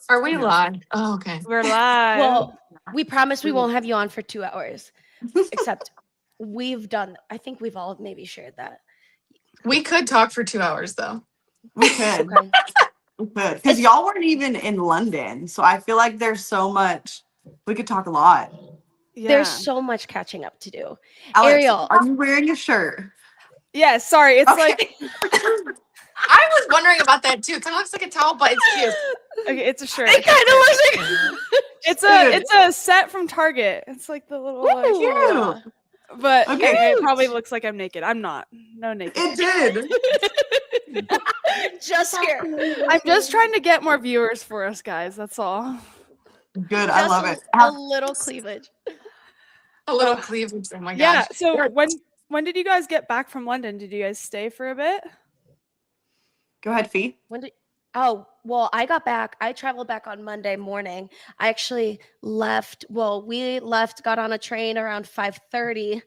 Are we Yeah. live? Oh, okay. We're live. Well, we promise we won't have you on for 2 hours. Except I think we've all maybe shared that. We could talk for 2 hours though. We could. Okay. We could. Because y'all weren't even in London. So I feel like there's so much. We could talk a lot. Yeah. There's so much catching up to do. Alex, Arielle. are you wearing a shirt? Yeah, sorry. It's Okay. like I was wondering about that too. It kind of looks like a towel, but it's cute. okay, it's a shirt. It kind of looks like It's a set from Target. It's like the little like, Cute. but Okay. it probably looks like I'm naked. I'm not. No naked. It did. just here. I'm just trying to get more viewers for us guys. That's all. Good. I love it. A little cleavage. A little cleavage. Oh my gosh. Yeah. So when did you guys get back from London? Did you guys stay for a bit? Go ahead, Fee. I traveled back on Monday morning. I actually left. Well, we left, got on a train around 5:30,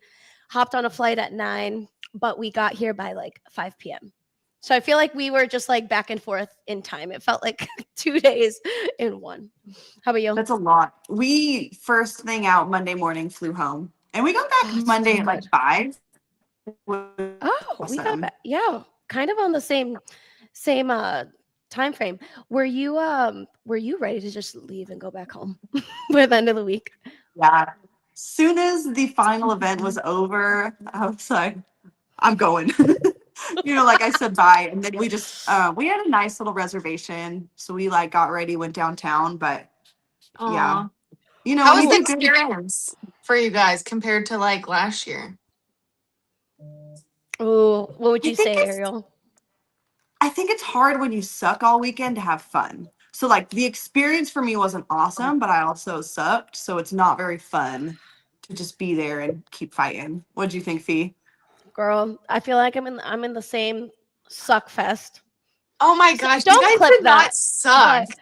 hopped on a flight at 9, but we got here by like 5 p.m. So I feel like we were just like back and forth in time. It felt like 2 days in one. How about you? That's a lot. We first thing out Monday morning flew home. And we got back that's Monday so at like good. 5. Oh, we got Awesome. back. Yeah, kind of on the same time frame. Were you ready to just leave and go back home by the end of the week? Yeah. Soon as the final event was over, I was like, I'm going. Like I said bye. And then we just we had a nice little reservation. So we like got ready, went downtown, but yeah. Aw. How when was you the do good- experience for you guys compared to like last year? Oh, what would I you think say, it's- Ariel? I think it's hard when you suck all weekend to have fun. So like the experience for me wasn't awesome, but I also sucked. So it's not very fun to just be there and keep fighting. What do you think, Fee? Girl, I feel like I'm in the same suck fest. Oh my gosh. Don't you guys clip did not that, suck. but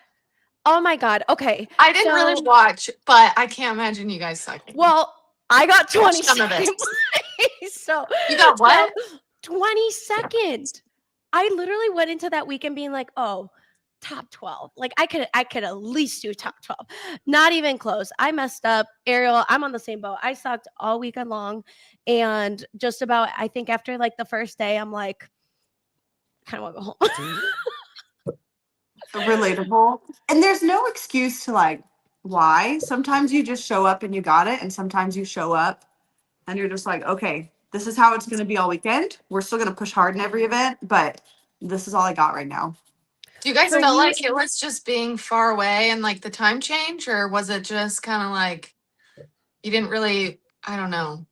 oh my god. Okay. I didn't really so- watch, but I can't imagine you guys sucking. Well, I got 20 some of it. seconds. So You got what? 20 seconds. I literally went into that weekend being like, oh, top 12. Like I could at least do top 12. Not even close. I messed up. Ariel, I'm on the same boat. I sucked all weekend long. And just about, I think after like the first day, I'm like, kind of want to go home. Relatable. And there's no excuse to like why. Sometimes you just show up and you got it. And sometimes you show up and you're just like, okay, this is how it's going to be all weekend. We're still going to push hard in every event, but this is all I got right now. Do you guys For feel you- like it was just being far away and like the time change, or was it just kind of like you didn't really, I don't know,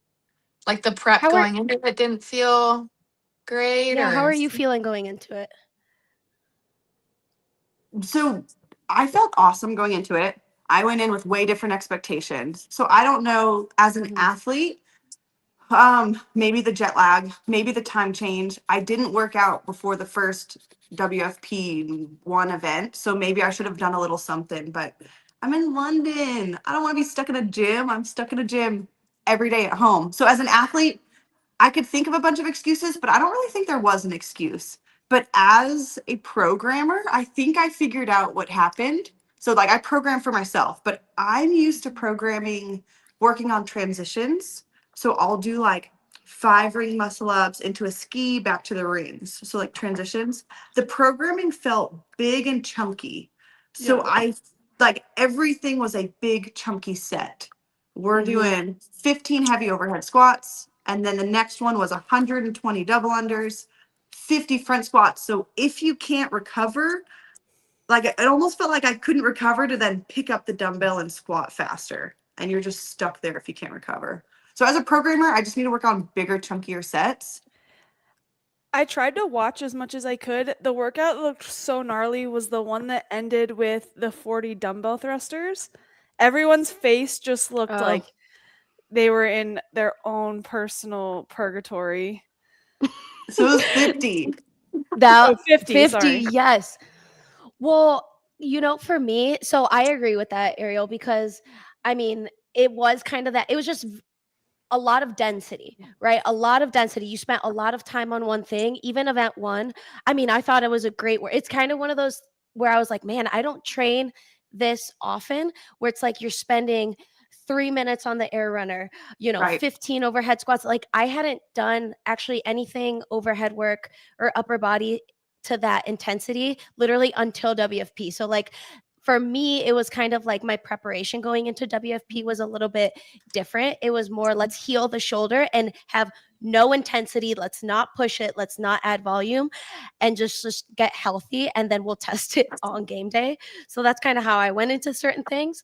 like the prep How are- going into it didn't feel great? Yeah, or how are you feeling going into it? So I felt awesome going into it. I went in with way different expectations. So I don't know, as an athlete, maybe the jet lag, maybe the time change. I didn't work out before the first WFP one event, so maybe I should have done a little something, but I'm in London. I don't want to be stuck in a gym. I'm stuck in a gym every day at home. So as an athlete, I could think of a bunch of excuses, but I don't really think there was an excuse. But as a programmer, I think I figured out what happened. So like I program for myself, but I'm used to programming, working on transitions. So I'll do like 5 ring muscle ups into a ski back to the rings. So like transitions. The programming felt big and chunky. So Yeah. I like everything was a big chunky set. We're doing 15 heavy overhead squats. And then the next one was 120 double unders, 50 front squats. So if you can't recover, like it almost felt like I couldn't recover to then pick up the dumbbell and squat faster. And you're just stuck there if you can't recover. So as a programmer, I just need to work on bigger, chunkier sets. I tried to watch as much as I could. The workout that looked so gnarly was the one that ended with the 40 dumbbell thrusters. Everyone's face just looked like they were in their own personal purgatory. So it was 50. That 50, sorry. yes. Well, for me, so I agree with that, Ariel, because I mean, it was kind of that. It was just a lot of density, right? A lot of density. You spent a lot of time on one thing. Even event one, I mean, I thought it was a great work. It's kind of one of those where I was like, man, I don't train this often where it's like you're spending 3 minutes on the air runner, Right. 15 overhead squats. Like I hadn't done actually anything overhead work or upper body to that intensity literally until WFP. So like for me, it was kind of like my preparation going into WFP was a little bit different. It was more let's heal the shoulder and have no intensity. Let's not push it. Let's not add volume and just get healthy. And then we'll test it on game day. So that's kind of how I went into certain things.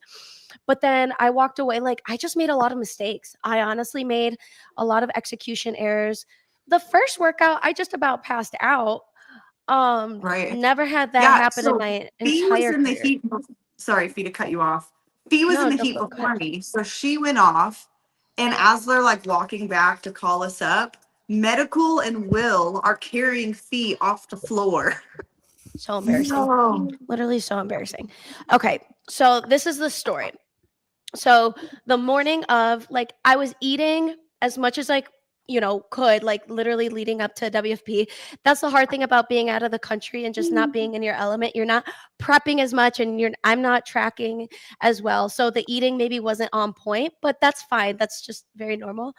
But then I walked away like I just made a lot of mistakes. I honestly made a lot of execution errors. The first workout, I just about passed out. Right. Never had that Yeah, happen in so my Fee was entire in the career. heat. Sorry, Fee, to cut you off. Fee was in No, the go, heat go before ahead. me, so she went off. And as they're like walking back to call us up, Medical and Will are carrying Fee off the floor. So embarrassing. No. Literally so embarrassing. Okay, so this is the story. So the morning of, like, I was eating as much as I could, like literally leading up to WFP. That's the hard thing about being out of the country and just not being in your element. You're not prepping as much and I'm not tracking as well. So the eating maybe wasn't on point, but that's fine. That's just very normal.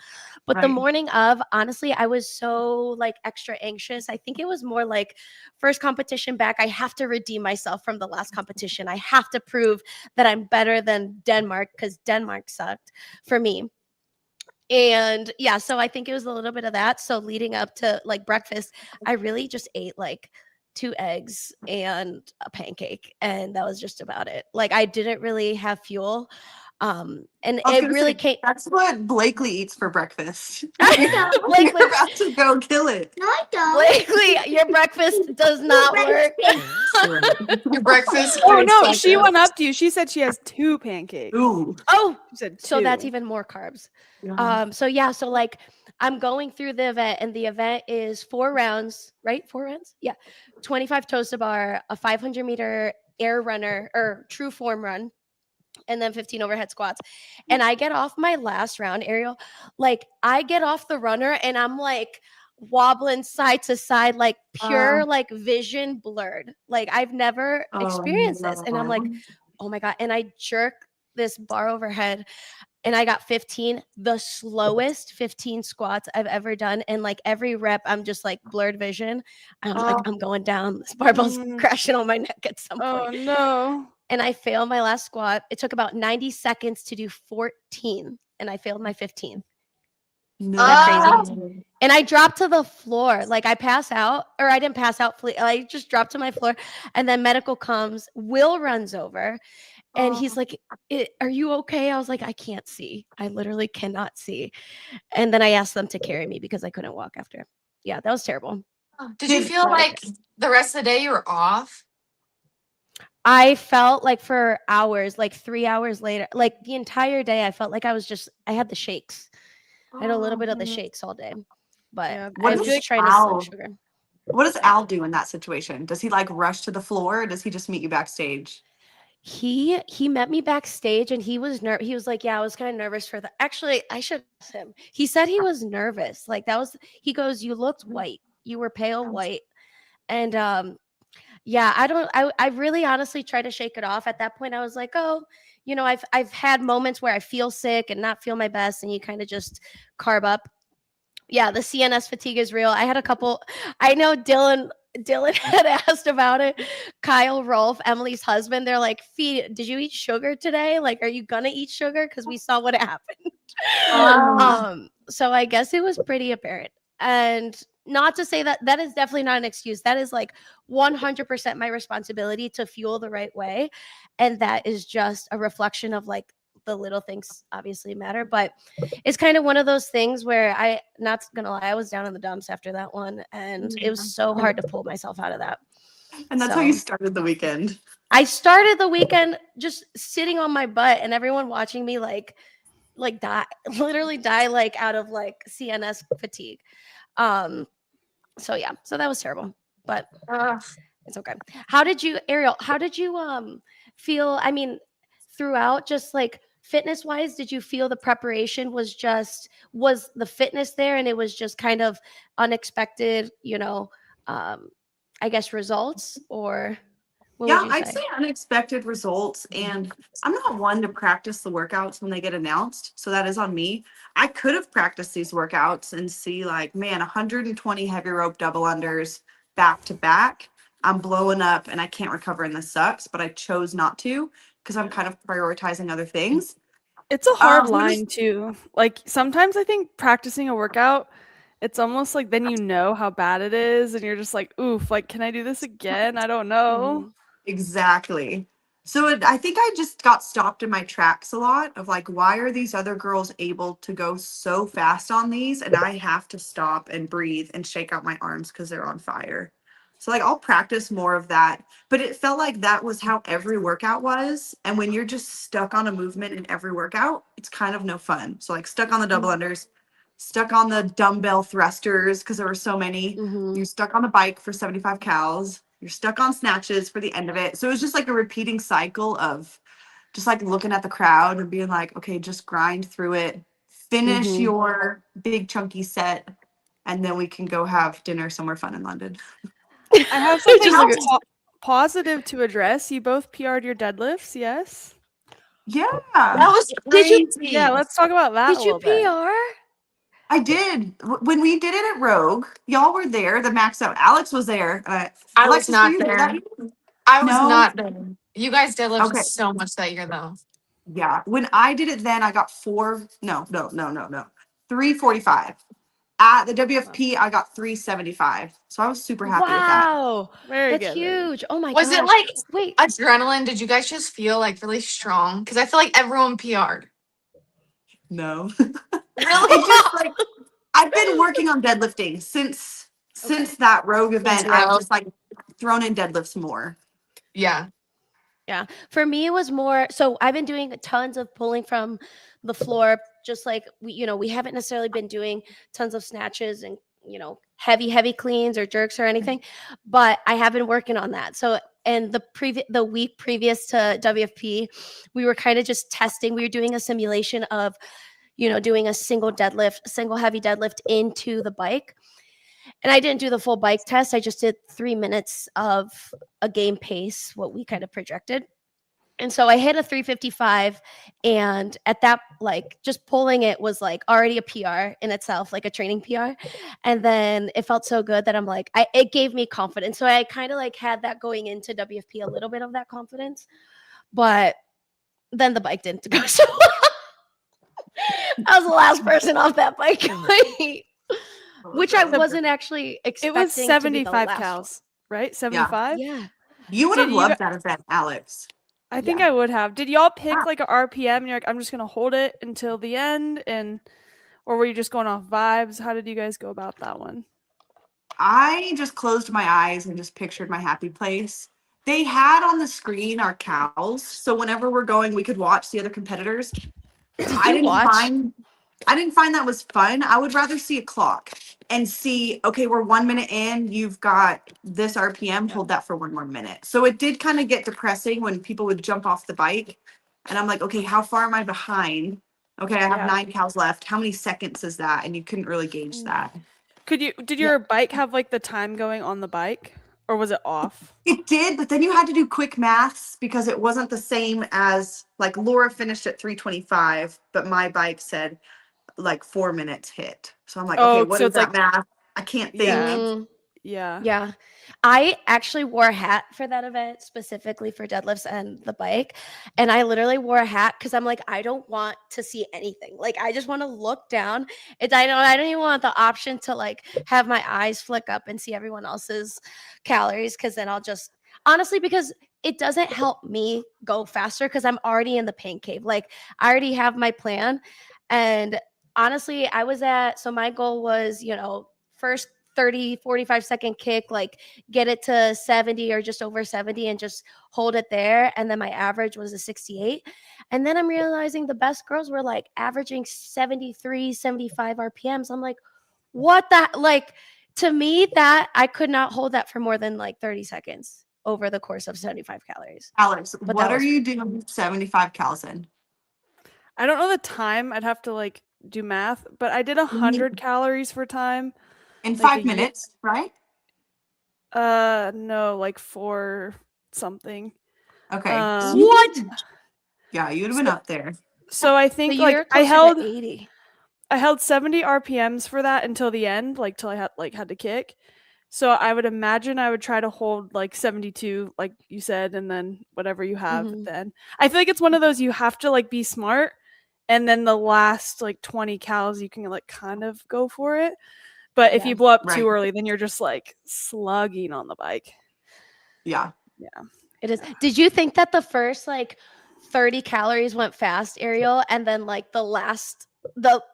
But the Right. morning of, honestly, I was so like extra anxious. I think it was more like first competition back. I have to redeem myself from the last competition. I have to prove that I'm better than Denmark because Denmark sucked for me. And yeah, so I think it was a little bit of that. So leading up to like breakfast, I really just ate like 2 eggs and a pancake, and that was just about it. Like I didn't really have fuel. And I was it gonna really say, came. that's what Blakely eats for breakfast. Blakely, You're about to go kill it. No, I don't. Blakely, your breakfast does not work. Your breakfast. Oh no, tastes she like went up to you. She said she has 2 pancakes. Ooh. Oh, She said 2. so that's even more carbs. Yeah. So yeah, so like I'm going through the event, and the event is 4 rounds, right? 4 rounds? Yeah. 25 toes to bar, a 500-meter air runner or true form run, and then 15 overhead squats. And I get off my last round, Arielle, like I get off the runner and I'm like wobbling side to side, like pure like vision blurred. Like I've never experienced this. And I'm like, oh my God. And I jerk this bar overhead and I got 15, the slowest 15 squats I've ever done. And like every rep, I'm just like blurred vision. I'm like, I'm going down. This barbell's crashing on my neck at some Oh point. no. And I failed my last squat. It took about 90 seconds to do 14, and I failed my 15th. No. that crazy? And I dropped to the floor. Like I pass out, or I didn't pass out. I just dropped to my floor, and then medical comes. Will runs over, and he's like, "Are you okay?" I was like, "I can't see. I literally cannot see." And then I asked them to carry me because I couldn't walk after. Yeah, that was terrible. Did you feel like the rest of the day you were off? I felt like for hours, like 3 hours later, like the entire day, I felt like I had the shakes. I had a little bit of the shakes all day, but Yeah, I What was is just trying to Al? slim sugar. What does Al do in that situation? Does he like rush to the floor, or does he just meet you backstage? He met me backstage, and he was he was like, "Yeah, I was kind of nervous for that." Actually, I should ask him. He said he was nervous. Like that was. He goes, "You looked white. You were pale white," and yeah, I really honestly tried to shake it off. At that point, I was like, oh, I've had moments where I feel sick and not feel my best, and you kind of just carb up. Yeah, the CNS fatigue is real. I had a couple. I know Dylan had asked about it. Kyle Rolfe, Emily's husband, they're like, "Fee, did you eat sugar today? Like, are you gonna eat sugar? Because we saw what happened." So I guess it was pretty apparent. And not to say that is definitely not an excuse. That is like 100% my responsibility to fuel the right way. And that is just a reflection of like the little things obviously matter. But it's kind of one of those things where not gonna lie, I was down in the dumps after that one. And it was so hard to pull myself out of that. And that's how you started the weekend. I started the weekend just sitting on my butt and everyone watching me like literally die like out of like CNS fatigue. So yeah, so that was terrible, but it's okay. Arielle, how did you feel? I mean, throughout, just like fitness wise, did you feel the preparation was the fitness there and it was just kind of unexpected, I guess results, or What would Yeah, you I'd say? say unexpected results. And I'm not one to practice the workouts when they get announced. So that is on me. I could have practiced these workouts and see, like, man, 120 heavy rope double unders back to back. I'm blowing up and I can't recover and this sucks. But I chose not to because I'm kind of prioritizing other things. It's a hard When line too. Like sometimes I think practicing a workout, it's almost like then you know how bad it is and you're just like, oof, like can I do this again? I don't know. Mhm. Exactly. So I think I just got stopped in my tracks a lot of like, why are these other girls able to go so fast on these? And I have to stop and breathe and shake out my arms because they're on fire. So like I'll practice more of that. But it felt like that was how every workout was. And when you're just stuck on a movement in every workout, it's kind of no fun. So like stuck on the double unders, stuck on the dumbbell thrusters because there were so many. Mhm. You're stuck on the bike for 75 cals. You're stuck on snatches for the end of it. So it was just like a repeating cycle of just like looking at the crowd and being like, okay, just grind through it, finish Mhm. your big chunky set, and then we can go have dinner somewhere fun in London. I have something Just like positive to address. You both PR'd your deadlifts, yes? Yeah, That was Did you crazy. Yeah, let's talk about that a did you little bit. PR? I did. When we did it at Rogue, y'all were there, the max out. Alex was there. I was Alexis, were not you there there. that year? I was No? not there. You guys deadlifted Okay. so much that year, though. Yeah. When I did it then, I got 345. At the WFP, I got 375. So I was super happy with that. Wow. Very That's good. Very good. huge. Oh my Was it gosh. like Wait. adrenaline? Did you guys just feel like really strong? Because I feel like everyone PR'd. No. Really? It just like I've been working on deadlifting since that Rogue event. I've Rogue. just like thrown in deadlifts more. Yeah. Yeah. For me, it was more so I've been doing tons of pulling from the floor, just like we haven't necessarily been doing tons of snatches and heavy cleans or jerks or anything, but I have been working on that. So and the week previous to WFP, we were kind of just testing. We were doing a simulation of, doing a single heavy deadlift into the bike. And I didn't do the full bike test. I just did 3 minutes of a game pace, what we kind of projected. And so I hit a 355, and at that, like, just pulling it was like already a PR in itself, like a training PR. And then it felt so good that I'm like, it gave me confidence. So I kind of like had that going into WFP, a little bit of that confidence, but then the bike didn't go so well. I was the last person off that bike, which I wasn't actually It was expecting to be the 75 last cows, right? 75? Yeah. You would Did have you loved that event, Alex. I think Yeah. I would have. Did y'all pick Ah. like a RPM and you're like, I'm just gonna hold it until the end or were you just going off vibes? How did you guys go about that one? I just closed my eyes and just pictured my happy place. They had on the screen our cows, so whenever we're going, we could watch the other competitors. Did I you didn't watch? find that was fun. I would rather see a clock and see, okay, we're 1 minute in, you've got this RPM, hold that for 1 more minute. So it did kind of get depressing when people would jump off the bike. And I'm like, okay, how far am I behind? Okay, I have Yeah. 9 cows left. How many seconds is that? And you couldn't really gauge that. Did your bike have like the time going on the bike or was it off? It did, but then you had to do quick maths because it wasn't the same as like Laura finished at 325, but my bike said like 4 minutes hit. So I'm like, okay, Oh, what so is it's that like math? I can't think. Yeah. Mm, Yeah. yeah. I actually wore a hat for that event, specifically for deadlifts and the bike. And I literally wore a hat because I'm like, I don't want to see anything. Like, I just want to look down. I don't even want the option to like have my eyes flick up and see everyone else's calories, because then I'll just honestly, because it doesn't help me go faster because I'm already in the pain cave. Like, I already have my plan. And honestly, so my goal was, first 30, 45-second kick, like get it to 70 or just over 70 and just hold it there. And then my average was a 68. And then I'm realizing the best girls were like averaging 73, 75 RPMs. I'm like, what the, like, to me, that I could not hold that for more than like 30 seconds over the course of 75 calories. Alex, But what that are was you doing 75 cals in? I don't know the time. I'd have to like do math, but I did 100 calories for time. In Like 5 minutes, right? no, like something. Okay. What? Yeah, you'd have been up there. So I So think you're like I closer to held 80. 70 RPMs for that until the end, like till I had to kick. So I would imagine I would try to hold like 72, like you said, and then whatever you have Mhm. then. I feel like it's one of those you have to like be smart, and then the last like 20 cals you can like kind of go for it. But if Yeah. you blow up too Right. early, then you're just like slugging on the bike. Yeah. It is. Did you think that the first like 30 calories went fast, Ariel, and then like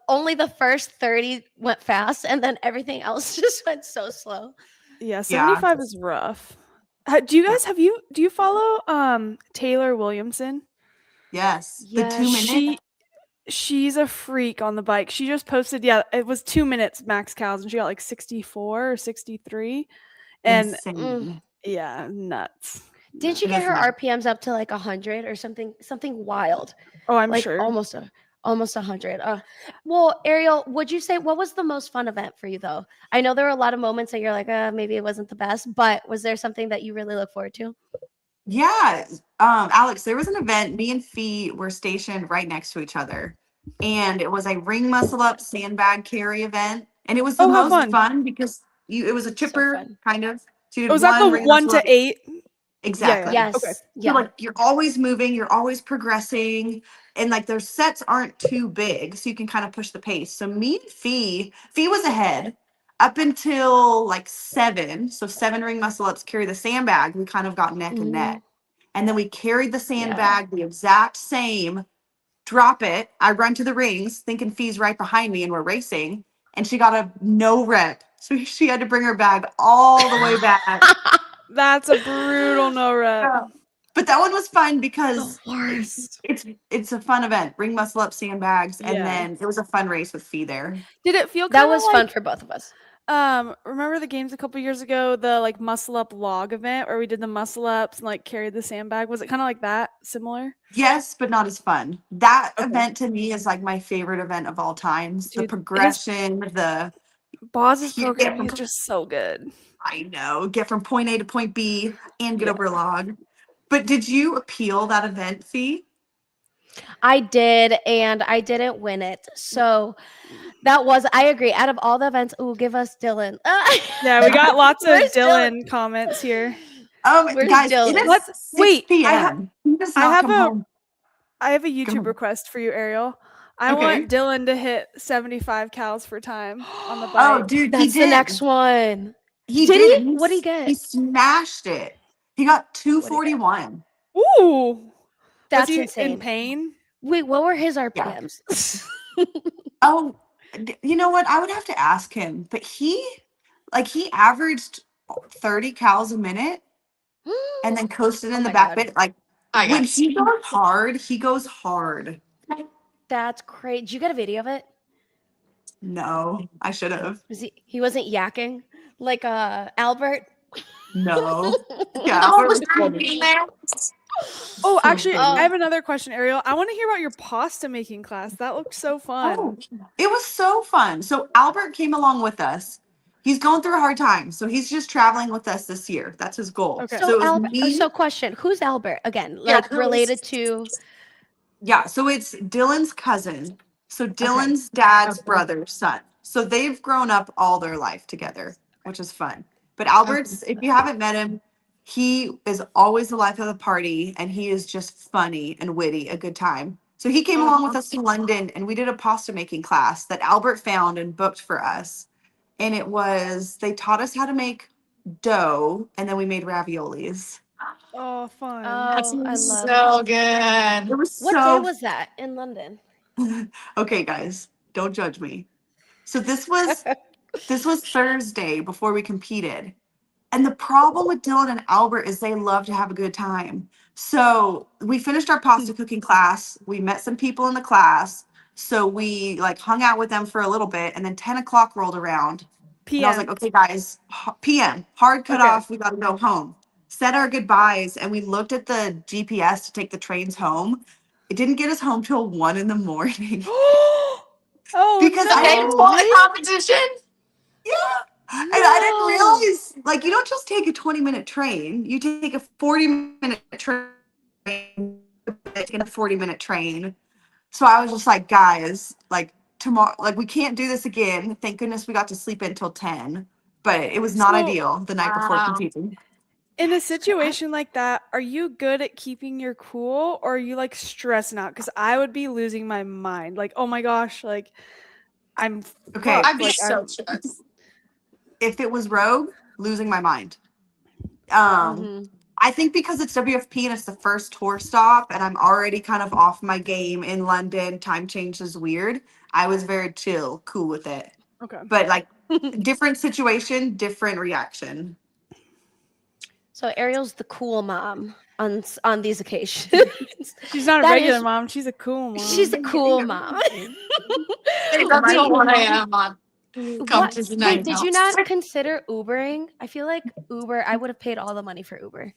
only the first 30 went fast, and then everything else just went so slow? Yeah, 75 is rough. Do you follow Taylor Williamson? Yes. The Yes. 2 minute. She's a freak on the bike. She just posted, it was 2 minutes max cows, and she got like 64 or 63. And Insane. yeah, nuts. Didn't she It get is her nuts. RPMs up to like 100 or something wild? Oh, I'm Like sure. almost 100. Well, Ariel, would you say what was the most fun event for you though? I know there were a lot of moments that you're like, maybe it wasn't the best, but was there something that you really look forward to? Yeah. Alex, there was an event. Me and Fee were stationed right next to each other. And it was a ring muscle up sandbag carry event. And it was the Oh, how most fun. fun because it was a So chipper fun. kind of. So you Oh, did was that the ring 1 muscle to up. 8? Exactly. Yeah. Yes. Okay. So Yeah. like you're always moving, you're always progressing, and like their sets aren't too big, so you can kind of push the pace. So me and Fee was ahead up until like 7. So 7 ring muscle ups carry the sandbag. We kind of got neck and neck. And then we carried the sandbag the exact same, drop it. I run to the rings, thinking Fee's right behind me, and we're racing. And she got a no rep. So she had to bring her bag all the way back. That's a brutal no rep. Yeah. But that one was fun The because worst. it's a fun event. Ring muscle up sandbags, and Yeah. then it was a fun race with Fee there. Did it feel That kind of was fun for both of us. remember the games a couple years ago, the like muscle up log event where we did the muscle ups and like carried the sandbag? Was it kind of like that, similar? Yes, but not as fun. That Okay. event to me is like my favorite event of all times. The Dude, progression, Boz's You get programming from- is just so good. I know, get from point A to point B and get Yeah. over a log. But did you appeal that event, Fee? I did, and I didn't win it. So I agree. Out of all the events, give us Dylan. Yeah, we got lots of Where's Dylan comments here. Where's Guys, Dylan? it is Let's- 6 wait, p.m. He does I not have come home. I have a YouTube ahead. request for you, Ariel. I Okay. want Dylan to hit 75 cals for time on the bike. Oh, dude, That's he the did. next one. He Did did. he? What'd he get? He smashed it. He got What'd he get? 241. Ooh, That's was he insane. in pain? Wait, what were his RPMs? Oh, you know what? I would have to ask him, but he averaged 30 cals a minute and then coasted in Oh the my back God. bit. Like I when guess. he goes hard, he goes hard. That's great. Did you get a video of it? No, I should have. He wasn't yakking like Albert? No. Yeah. No, we're- was being there. Oh, So actually, funny. I have another question, Ariel. I want to hear about your pasta making class. That looked so fun. Oh, it was so fun. So Albert came along with us. He's going through a hard time, so he's just traveling with us this year. That's his goal. Okay. So it was Albert. me. So question: who's Albert again? Yeah, Like who related is- to? Yeah, so it's Dylan's cousin. So Dylan's dad's Okay. brother's son. So they've grown up all their life together, which is fun. But Albert's, if you haven't met him, he is always the life of the party, and he is just funny and witty, a good time. So he came along with us to London, and we did a pasta making class that Albert found and booked for us. And they taught us how to make dough, and then we made raviolis. Oh, fun. That's Oh, I love. so good. It was What so day was that in London? okay, guys, don't judge me. So this was Thursday before we competed. And the problem with Dylan and Albert is they love to have a good time. So we finished our pasta cooking class. We met some people in the class. So we like hung out with them for a little bit, and then 10 o'clock rolled around. And I was PM. like, okay, guys, PM, hard cut Okay. off. We got to go home. Said our goodbyes, and we looked at the GPS to take the trains home. It didn't get us home till 1 in the morning. Oh, Because no. I They didn't won the competition. Yeah. And I didn't realize, like, you don't just take a 20-minute train. You take a 40-minute train, and a 40-minute train. So I was just like, guys, like, tomorrow, like, we can't do this again. Thank goodness we got to sleep in till 10. But it was not So- ideal the night before Wow. competing. In a situation like that, are you good at keeping your cool or are you like stressing out? Because I would be losing my mind. Like, oh my gosh, like I'm Okay. fucked. I'd be Like so stressed. If it was Rogue, losing my mind. Mhm. I think because it's WFP and it's the first tour stop, and I'm already kind of off my game in London. Time change is weird. I was very chill, cool with it. okay. But like, different situation, different reaction. So Ariel's the cool mom on these occasions. She's not a That regular is- mom, she's a cool mom. She's a cool mom. That's Wait, what I am on. Come What? to the Wait, night did house. you not consider Ubering? I feel like Uber. I would have paid all the money for Uber.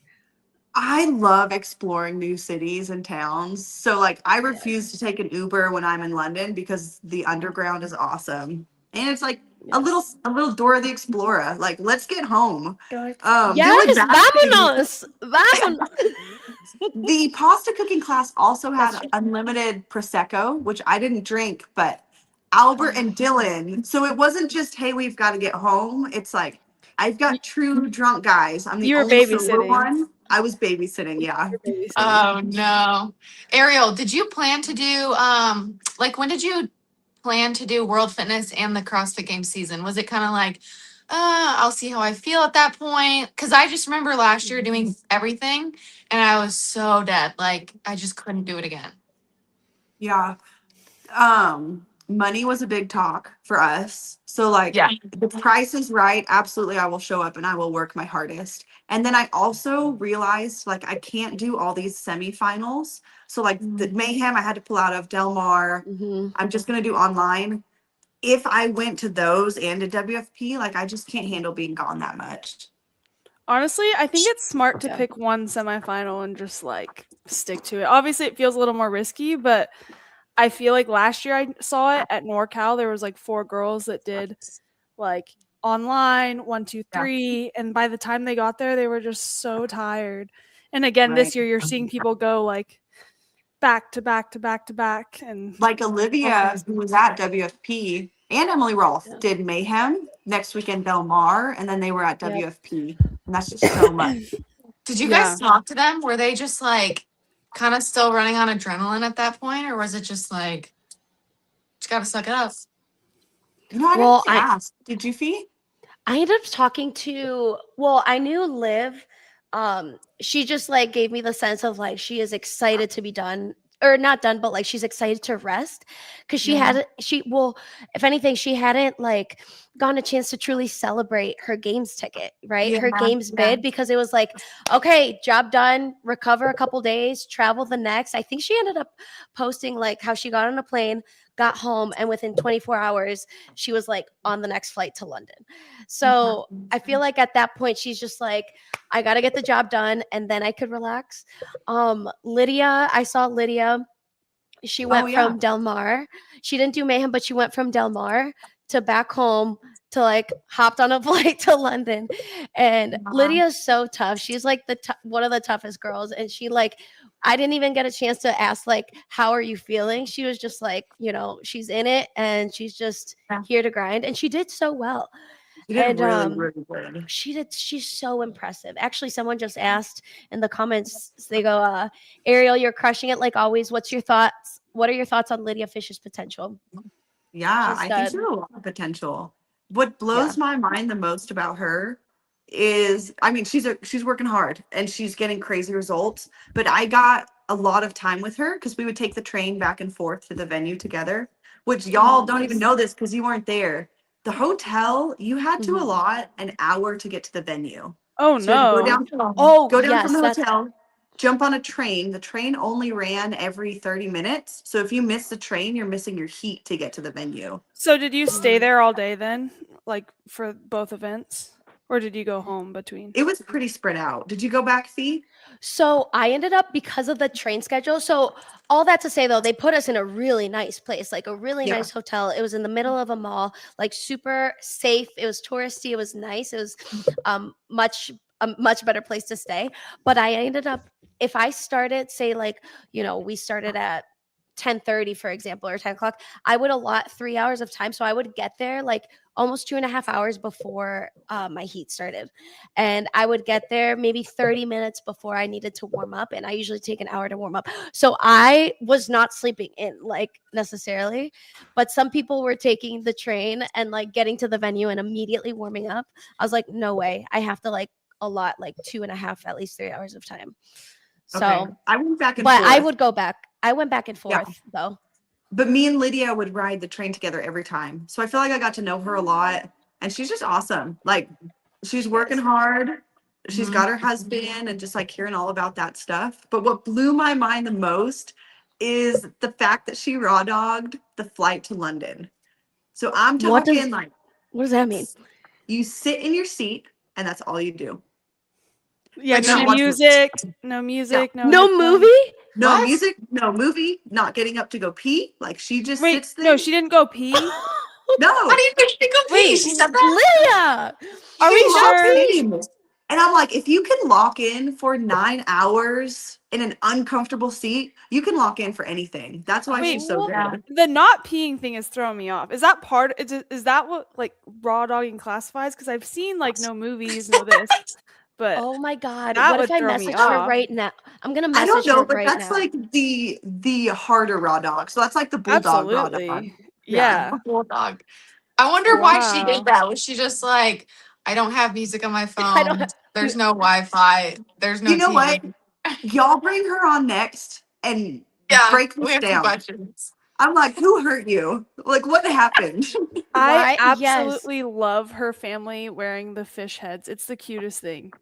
I love exploring new cities and towns. So like, I refuse to take an Uber when I'm in London because the underground is awesome. And it's like a little Dora the Explorer. Like, let's get home. The only Yes, bad thing- vámonos, vámonos. The pasta cooking class also That's had true. unlimited prosecco, which I didn't drink, but Albert and Dylan. So it wasn't just, hey, we've got to get home. It's like, I've got true drunk guys. I'm the You were only sober babysitting. one. I was babysitting, yeah. Oh no. Ariel, did you plan to do like when did you plan to do World Fitness and the CrossFit Games season? Was it kind of like, I'll see how I feel at that point? Because I just remember last year doing everything and I was so dead. Like I just couldn't do it again. Yeah. Money was a big talk for us. So like, Yeah. the price is right. Absolutely, I will show up and I will work my hardest. And then I also realized like I can't do all these semifinals. So like the Mayhem I had to pull out of Del Mar. Mhm. I'm just gonna do online. If I went to those and a WFP, like I just can't handle being gone that much. Honestly, I think it's smart to Yeah. pick one semifinal and just like stick to it. Obviously, it feels a little more risky, but I feel like last year I saw it at NorCal. There was like 4 girls that did like online 1, 2, 3, and by the time they got there, they were just so tired. And again, this Right. year you're seeing people go like back to back to back to back, and Like Olivia, who was at WFP, and Emily Rolfe did Mayhem next weekend, Del Mar, and then they were at Yep. WFP. And that's just so much. Did you Yeah. guys talk to them? Were they just like kind of still running on adrenaline at that point? Or was it just like, just gotta suck it up? No, I Well, didn't ask. Did you, Fee? I ended up talking to, I knew Liv. She just like gave me the sense of like she is excited to be done, or not done, but like she's excited to rest because if anything, she hadn't like gotten a chance to truly celebrate her games ticket, right? Her games bid, because it was like, okay, job done, recover a couple days, travel the next. I think she ended up posting like how she got on a plane, got home, and within 24 hours, she was like on the next flight to London. So I feel like at that point, she's just like, I got to get the job done and then I could relax. Lydia, I saw Lydia. She went from Del Mar. She didn't do Mayhem, but she went from Del Mar to back home to like hopped on a flight to London. And Lydia's so tough. She's like one of the toughest girls. And she like, I didn't even get a chance to ask like, how are you feeling? She was just like, she's in it and she's just here to grind. And she did so well. You did really good. She's so impressive. Actually, someone just asked in the comments, they go, Ariel, you're crushing it like always. What are your thoughts on Lydia Fish's potential? Yeah, I think she has a lot of potential. What blows my mind the most about her is, I mean, she's working hard and she's getting crazy results, but I got a lot of time with her because we would take the train back and forth to the venue together, which y'all don't even know this because you weren't there. The hotel, you had to allot an hour to get to the venue. Oh So you had to no. go down from the hotel, jump on a train. The train only ran every 30 minutes. So if you miss the train, you're missing your heat to get to the venue. So did you stay there all day then? Like for both events? Or did you go home between? It was pretty spread out. Did you go back, Fee? So I ended up, because of the train schedule. So all that to say though, they put us in a really nice place, like a really Yeah. nice hotel. It was in the middle of a mall, like super safe. It was touristy. It was nice. It was a much better place to stay. But I ended up, if I started, say like, we started at 10:30, for example, or 10 o'clock, I would allot 3 hours of time. So I would get there like almost 2.5 hours before my heat started. And I would get there maybe 30 minutes before I needed to warm up. And I usually take an hour to warm up. So I was not sleeping in, like, necessarily. But some people were taking the train and like getting to the venue and immediately warming up. I was like, no way. I have to like allot like 2.5, at least 3 hours of time. So, Okay. I went back and but forth. I would go back. I went back and Yeah. forth though. But me and Lydia would ride the train together every time. So I feel like I got to know her a lot. And she's just awesome. Like, she's working hard. She's got her husband and just like hearing all about that stuff. But what blew my mind the most is the fact that she raw dogged the flight to London. So I'm What talking like, does that mean? you sit in your seat and that's all you do. Yeah, Like, no she watched- music, no music, no No headphones. movie? No What? music, no movie, not getting up to go pee. Like, she just Wait, sits there. no, she didn't go pee. No. How do you think she could pee? Wait, She said that? Lydia! Are we She locked sure? in. And I'm like, if you can lock in for 9 hours in an uncomfortable seat, you can lock in for anything. That's why Wait, she's so good. The not peeing thing is throwing me off. Is that part? Is that what like raw dogging classifies? Because I've seen like no movies, no this, but Oh my god. that What would if I throw me message her off. right now? I'm gonna I don't message her know, but right that's now. like the harder raw dog. So that's like the bulldog raw dog. Absolutely, Yeah. yeah. Bulldog. I wonder why she Wow. did that. Was she just like, I don't have music on my I don't phone. There's no Wi-Fi. There's no You know what? TV. Y'all bring her on next and Yeah, break we this have some down. questions. I'm like, who hurt you? Like, what happened? I Why? Yes. absolutely love her family wearing the fish heads. It's the cutest thing.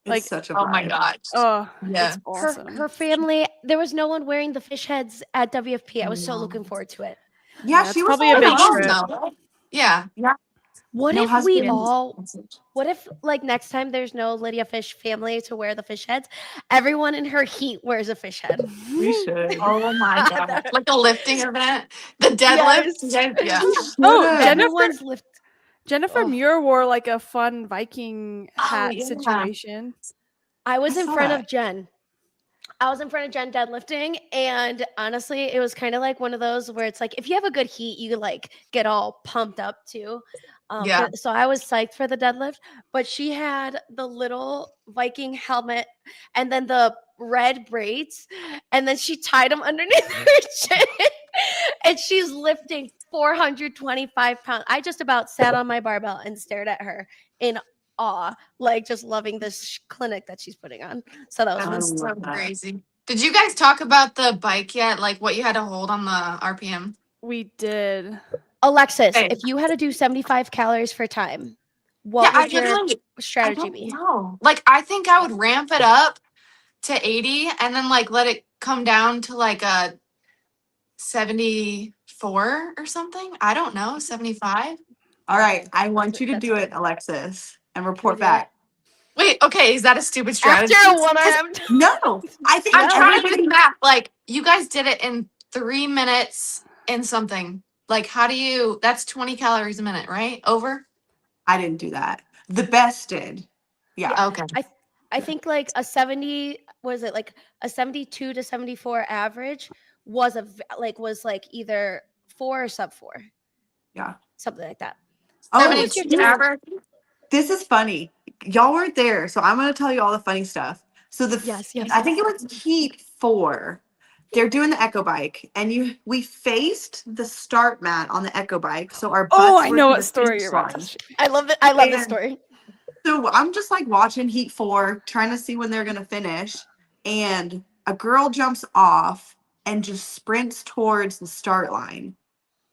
Like, It's such a Oh my vibe. gosh. oh, Yeah. it's awesome. Her family, there was no one wearing the fish heads at WFP. I was so looking forward to it. Yeah, Yeah, she it's was probably a all big alone. trip. No. Yeah. What No if husband. what if like next time there's no Lydia Fish family to wear the fish heads, everyone in her heat wears a fish head? We should. Oh my god. Like a lifting event. The deadlift. Yes. Yeah. Oh, Should've. Everyone's lift. Jennifer Oh. Muir wore like a fun Viking hat yeah. situation. I was I in saw front that. of Jen. I was in front of Jen deadlifting, and honestly, it was kind of like one of those where it's like if you have a good heat, you like get all pumped up too. Yeah. So I was psyched for the deadlift, but she had the little Viking helmet and then the red braids, and then she tied them underneath her chin, and she's lifting 425 pounds. I just about sat on my barbell and stared at her in awe, like just loving this clinic that she's putting on. So that was That fun. was so love that. crazy. Did you guys talk about the bike yet? Like what you had to hold on the RPM? We did. Alexis, Hey. if you had to do 75 calories for time, what Yeah, I would your literally I strategy don't be? know. Like I think I would ramp it up to 80 and then like let it come down to like a 74 or something. I don't know, 75. All right, I want you to That's do good. it, Alexis, and Can we report do back. Wait, okay, is that a stupid strategy? After 1 hour, No, I think I'm trying to do everybody. the math. Like you guys did it in 3 minutes and something. Like how do you that's 20 calories a minute, right? Over? I didn't do that. The best did. Yeah. Okay. I think like a 70, was it like a 72 to 74 average was was like either 4 or sub 4. Yeah. Something like that. Oh, 72 average. this is funny. Y'all weren't there, so I'm gonna tell you all the funny stuff. So Yes. I think it was heat 4. They're doing the echo bike, and we faced the start mat on the echo bike, so our butts Oh, I were know to what the story finish you're about to line. share. I love it. I love this And- story. So I'm just like watching Heat 4, trying to see when they're gonna finish, and a girl jumps off and just sprints towards the start line.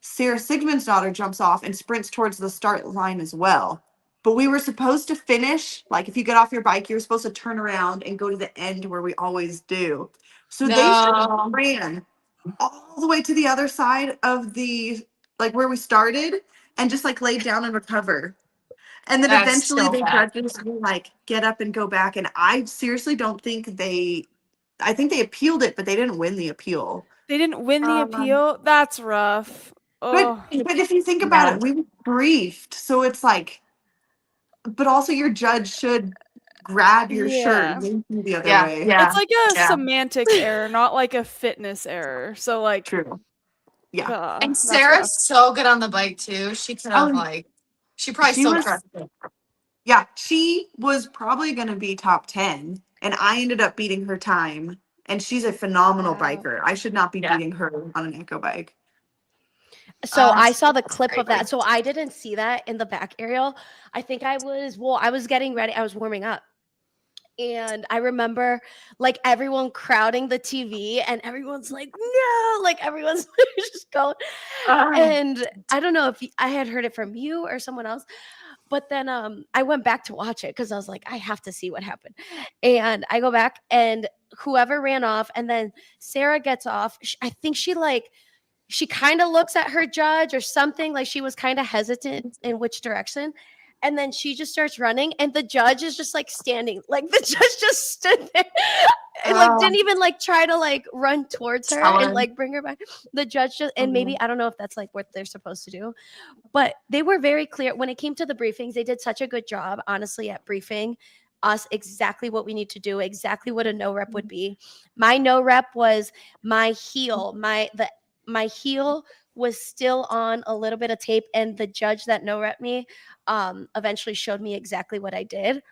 Sarah Sigmund's daughter jumps off and sprints towards the start line as well. But we were supposed to finish, like if you get off your bike, you're supposed to turn around and go to the end where we always do. So they No. ran all the way to the other side of the, like where we started, and just like laid down and recover. And then That's eventually so the bad. judges will like get up and go back. And I seriously don't think I think they appealed it, but they didn't win the appeal. They didn't win the Um, appeal. That's rough. But Oh, if you think about Yeah. it, we were briefed. So it's like, but also your judge should grab your shirt yeah. and move you the other Yeah. way. Yeah. It's like a Yeah. semantics error, not like a fitness error. So like, True. Yeah. And that's Sarah's rough. so good on the bike too. She could have Oh, she probably she still was, crushed it. yeah, she was probably going to be top 10. And I ended up beating her time. And she's a phenomenal Wow. biker. I should not be Yeah. beating her on an echo bike. So I saw the That's clip great. of that. So I didn't see that in the back, Ariel. I think I was getting ready. I was warming up. And I remember like everyone crowding the TV and everyone's like, no, like everyone's just going. And I don't know if I had heard it from you or someone else, but then I went back to watch it because I was like, I have to see what happened. And I go back and whoever ran off, and then Sarah gets off. I think she kind of looks at her judge or something, like she was kind of hesitant in which direction. And then she just starts running, and the judge is just like standing, like the judge just stood there and like didn't even like try to like run towards her and like bring her back. The judge just, and maybe I don't know if that's like what they're supposed to do, but they were very clear when it came to the briefings. They did such a good job, honestly, at briefing us exactly what we need to do, exactly what a no rep would be. My no rep was my heel, my heel was still on a little bit of tape, and the judge that no rep me eventually showed me exactly what I did.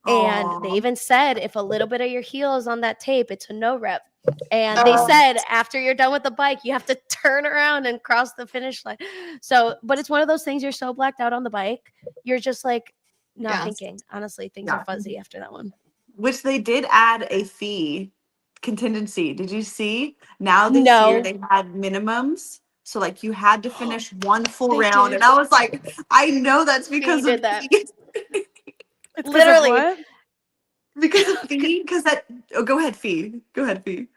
And they even said, if a little bit of your heel is on that tape, it's a no rep. And they said, after you're done with the bike, you have to turn around and cross the finish line. So, but it's one of those things, you're so blacked out on the bike, you're just like not thinking. Honestly, things are fuzzy after that one. Which they did add a fee contingency. Did you see? Now this year they had minimums. So like you had to finish one full round. And I was like, I know that's because did of that. fee. It's Literally. what? Because of fee? Because that go ahead, fee. Go ahead, fee.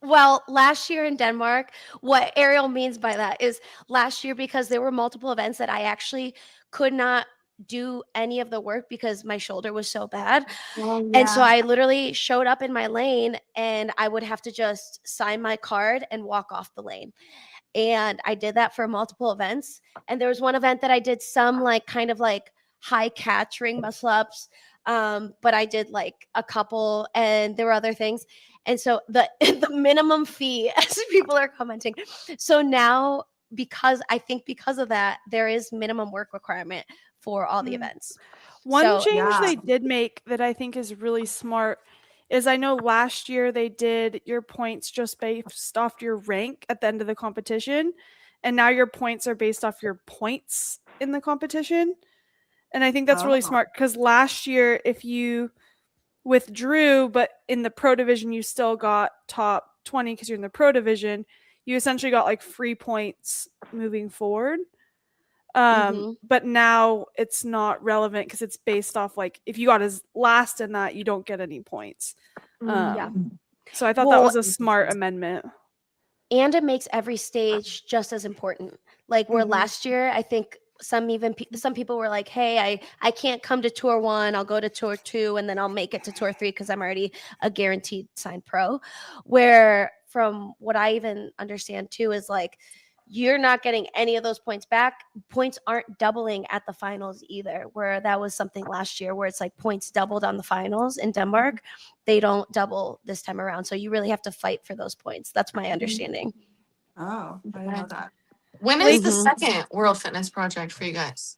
Well, last year in Denmark, what Ariel means by that is last year, because there were multiple events that I actually could not do any of the work because my shoulder was so bad. And so I literally showed up in my lane and I would have to just sign my card and walk off the lane. And I did that for multiple events. And there was one event that I did some like kind of like high catch ring muscle ups. But I did like a couple, and there were other things. And so the minimum fee, as people are commenting. So now, because of that, there is minimum work requirement for all the events. One So, change they did make that I think is really smart is I know last year they did your points just based off your rank at the end of the competition, and now your points are based off your points in the competition. And I think that's really smart because last year, if you withdrew, but in the pro division, you still got top 20 because you're in the pro division, you essentially got like free points moving forward. But now it's not relevant because it's based off like if you got as last in that, you don't get any points. So I thought that was a smart amendment. And it makes every stage just as important. Like where last year, I think some people were like, hey, I can't come to tour 1, I'll go to tour 2, and then I'll make it to tour 3 because I'm already a guaranteed signed pro. Where from what I even understand too is like, you're not getting any of those points back. Points aren't doubling at the finals either, where that was something last year where it's like points doubled on the finals in Denmark. They don't double this time around. So you really have to fight for those points. That's my understanding. Oh, I didn't know that. When is the second World Fitness Project for you guys?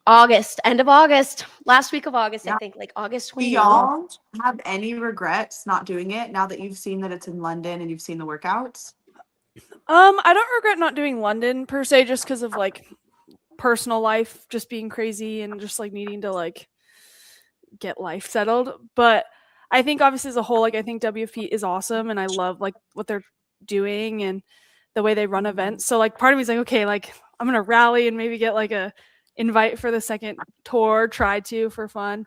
August, end of August, last week of August, I think, like August 28th. Do y'all have any regrets not doing it now that you've seen that it's in London and you've seen the workouts? I don't regret not doing London per se, just because of like personal life just being crazy and just like needing to like get life settled. But I think obviously as a whole, like I think WFP is awesome and I love like what they're doing and the way they run events. So like part of me is like, okay, like I'm gonna rally and maybe get like a invite for the second tour, try to for fun.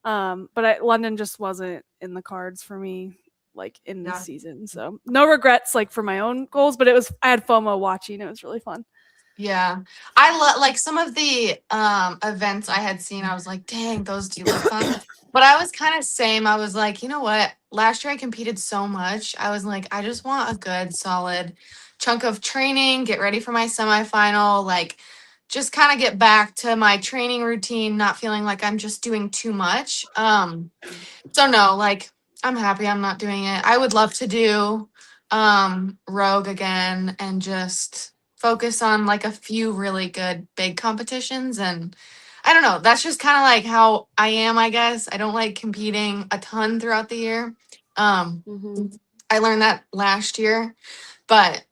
But London just wasn't in the cards for me like in this season. So no regrets like for my own goals, but I had FOMO watching. It was really fun. Yeah. I love like some of the events I had seen, I was like, dang, those do look fun. But I was kind of same. I was like, you know what? Last year I competed so much. I was like, I just want a good solid chunk of training, get ready for my semifinal, like just kind of get back to my training routine, not feeling like I'm just doing too much. So no, like I'm happy I'm not doing it. I would love to do Rogue again and just focus on like a few really good big competitions, and I don't know, that's just kind of like how I am, I guess. I don't like competing a ton throughout the year. Um Mhm. I learned that last year, but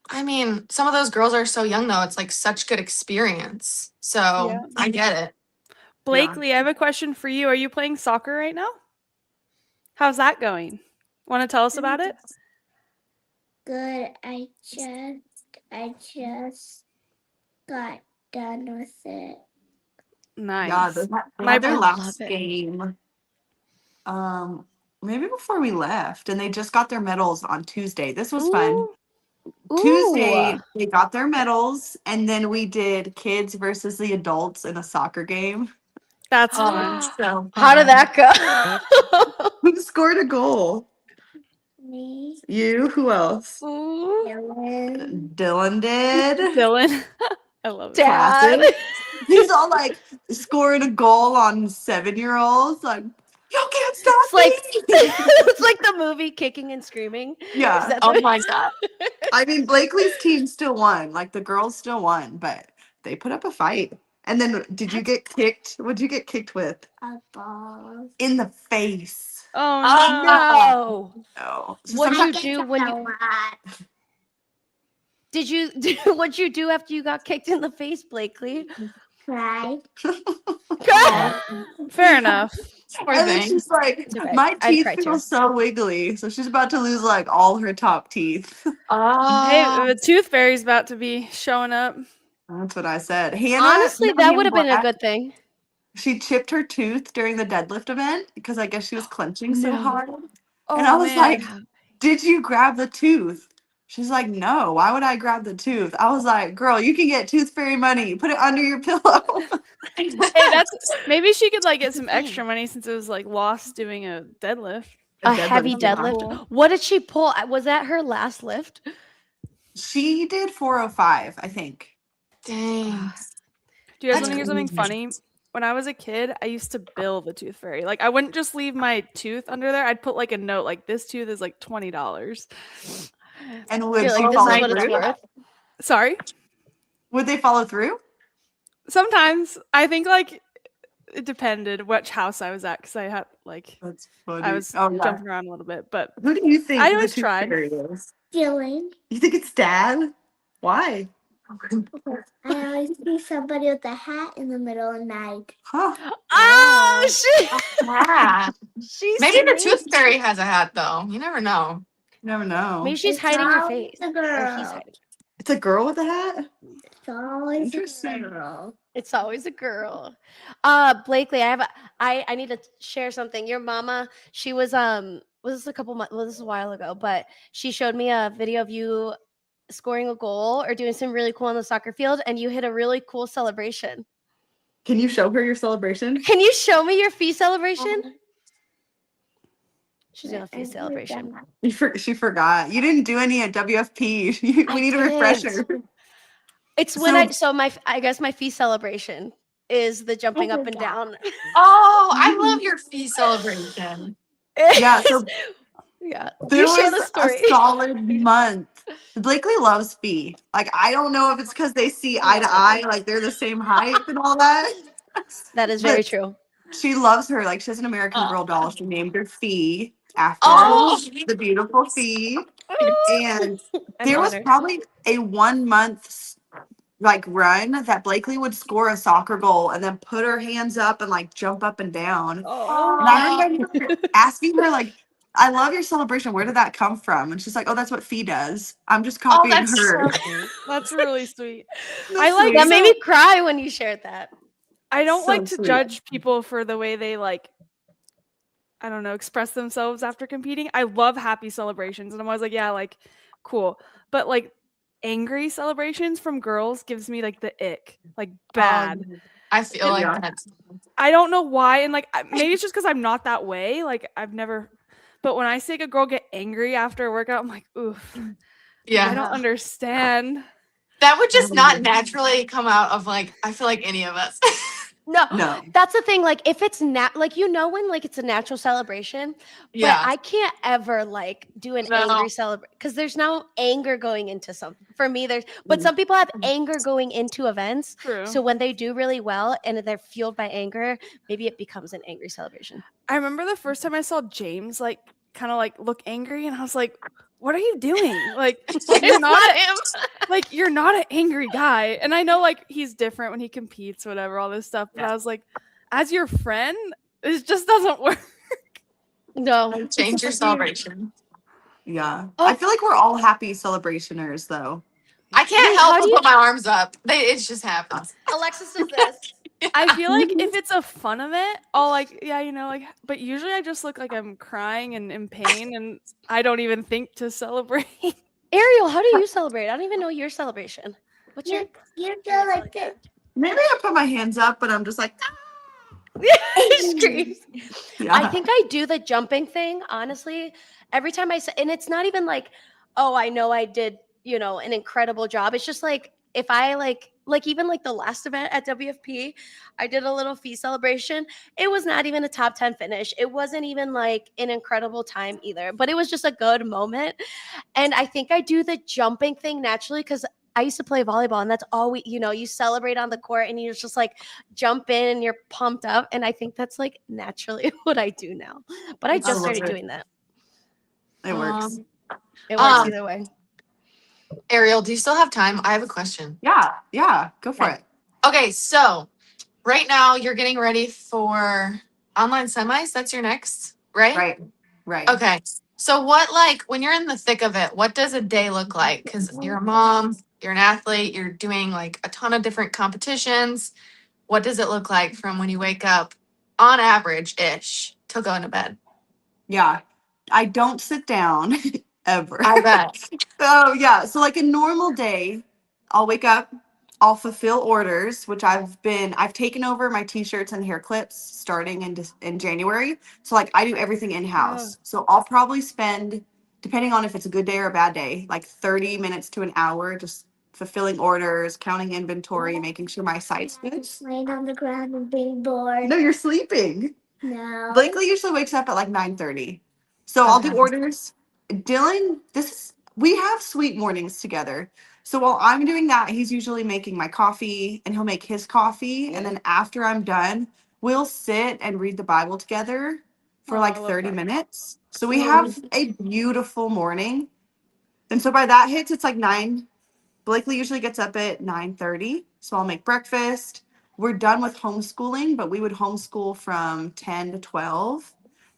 I mean, some of those girls are so young though. It's like such good experience. So, Yeah. I get it. Blakely, I have a question for you. Are you playing soccer right now? How's that going? Want to tell us about it? Good. I just got done with it. Nice. Yeah, they My had their bro- last love it. game. Maybe before we left, and they just got their medals on Tuesday. This was fun. Ooh. Tuesday, they got their medals, and then we did kids versus the adults in a soccer game. That's Oh, fun. so How did fun. that go? Who scored a goal? Me, You? Who else? Ooh. Ellen, Dylan did. Dylan. I love it. Dad. Classic. He's all like scoring a goal on 7-year-olds. Like, y'all can't stop It's like me. it's like the movie Kicking and Screaming. 'Cause Yeah. that's Oh what- my god. I mean, Blakely's team still won. Like, the girls still won, but they put up a fight. And then, did you get kicked? What'd you get kicked with? a ball. In the face. Oh Oh, no. No. No. So What'd sometimes- you do when a you lot. did you do what'd you do after you got kicked in the face, Blakely? Cried. Fair enough. poor and then thing. she's like, It's okay. my I'd teeth cry feel too. so wiggly. So she's about to lose like all her top teeth. Hey, Oh, the tooth fairy's about to be showing up. That's what I said. Hannah, Honestly, you know that Hannah would have been a Black? good thing. She chipped her tooth during the deadlift event because I guess she was clenching so No. hard. Oh And I was man. like, did you grab the tooth? She's like, no, why would I grab the tooth? I was like, girl, you can get tooth fairy money. Put it under your pillow. Hey, that's maybe she could like get That's the some thing. extra money since it was like lost doing a deadlift. A heavy yeah. deadlift. Cool. What did she pull? Was that her last lift? She did 405, I think. dang. Do you guys That's want to hear something funny? When I was a kid, I used to bill the tooth fairy. Like I wouldn't just leave my tooth under there. I'd put like a note like this tooth is like $20. And would You're she like, this follow is what it's through? worth. Sorry. Would they follow through? Sometimes I think like it depended which house I was at because I had like That's funny. I was Oh, yeah. jumping around a little bit, but Who do you think I the always tooth tried. fairy is? Dylan. You think it's Dad? Why? I always see somebody with a hat in the middle of the night. Huh? Oh, shit. Yeah. She's Maybe the sweet. tooth fairy has a hat though. You never know. Never know. Maybe she's It's hiding your always face. a Or girl. he's hiding. It's a girl with a hat? It's always Interesting. a girl. It's always a girl. Blakely, I need to share something. Your mama, she was this is a while ago, but she showed me a video of you scoring a goal or doing some really cool on the soccer field, and you hit a really cool celebration. Can you show her your celebration? Can you show me your fee celebration? Um, She's doing a fee celebration. She forgot. You didn't do any at WFP. We I need a didn't. refresher. It's when So- I guess my fee celebration is the jumping up and forgot. down. Oh, I love your fee celebration. Yeah, so Yeah. there You share the was story. a solid month. Blakely loves Fee. Like, I don't know if it's because they see eye to eye, like they're the same height and all that. That is very But true. she loves her. Like, she has an American Girl doll. She named her Fee after Oh, the beautiful Fee. And I'm there was honored. probably a 1 month like run that Blakely would score a soccer goal and then put her hands up and like jump up and down. And I remember asking her like, I love your celebration. Where did that come from? And she's like, oh, that's what Fee does. I'm just copying that's her. so That's really sweet. That's I like sweet. That made so- me cry when you shared that. I don't So like to sweet. judge people for the way they like, I don't know, express themselves after competing. I love happy celebrations, and I'm always like, yeah, like, cool. But like, angry celebrations from girls gives me like the ick, like bad. I feel like Yeah. that's I don't know why, and like maybe it's just because I'm not that way. Like I've never, but when I see like, a girl get angry after a workout, I'm like, oof. yeah. I don't understand. That would just not naturally come out of like I feel like any of us. No. That's the thing. Like, if it's like when like it's a natural celebration, but Yeah. I can't ever like do an No. angry celebration because there's no anger going into something. For me, but some people have anger going into events. True. So when they do really well and they're fueled by anger, maybe it becomes an angry celebration. I remember the first time I saw James like kind of like look angry, and I was like, "What are you doing? Like you're not him. like you're not an angry guy." And I know like he's different when he competes, whatever, all this stuff. But I was like, as your friend, it just doesn't work. No. Change your celebration. Yeah. Oh. I feel like we're all happy celebrationers though. I can't Wait, help how but do you- put my arms up. It just happens. Alexis does this. I feel like if it's a fun event, I'll like, yeah, you know, like, but usually I just look like I'm crying and in pain, and I don't even think to celebrate. Ariel, how do you celebrate? I don't even know your celebration. What's your You go like this. Maybe I put my hands up, but I'm just like, screams? yeah. I think I do the jumping thing, honestly. Every time I say, and it's not even like, oh, I know I did, an incredible job. It's just like, if I like even like the last event at WFP, I did a little fee celebration. It was not even a top 10 finish. It wasn't even like an incredible time either, but it was just a good moment. And I think I do the jumping thing naturally because I used to play volleyball, and that's all you celebrate on the court and you just like jump in and you're pumped up. And I think that's like naturally what I do now. But I I just love started it. doing that. It works. It works Um, either way. Ariel, do you still have time? I have a question. Yeah. Go for it. Okay, so right now you're getting ready for online semis. That's your next, right? Right. Okay. So what like when you're in the thick of it, what does a day look like? Because you're a mom, you're an athlete, you're doing like a ton of different competitions. What does it look like from when you wake up on average ish to going to bed? Yeah. I don't sit down ever. I bet. Oh yeah. So like a normal day, I'll wake up, I'll fulfill orders, which I've taken over my t-shirts and hair clips starting in January. So like I do everything in-house. So I'll probably spend, depending on if it's a good day or a bad day, like 30 minutes to an hour just fulfilling orders, counting inventory, making sure my site's I'm good. just laying on the ground and being bored. No, you're sleeping. No. Blakely usually wakes up at like 9:30. So I'll do Okay. orders. Dylan, we have sweet mornings together. So while I'm doing that, he's usually making my coffee and he'll make his coffee. And then after I'm done, we'll sit and read the Bible together for Oh, like I love 30 that. minutes. So we have a beautiful morning. And so by that hits, it's like 9. Blakely usually gets up at 9:30. So I'll make breakfast. We're done with homeschooling, but we would homeschool from 10 to 12.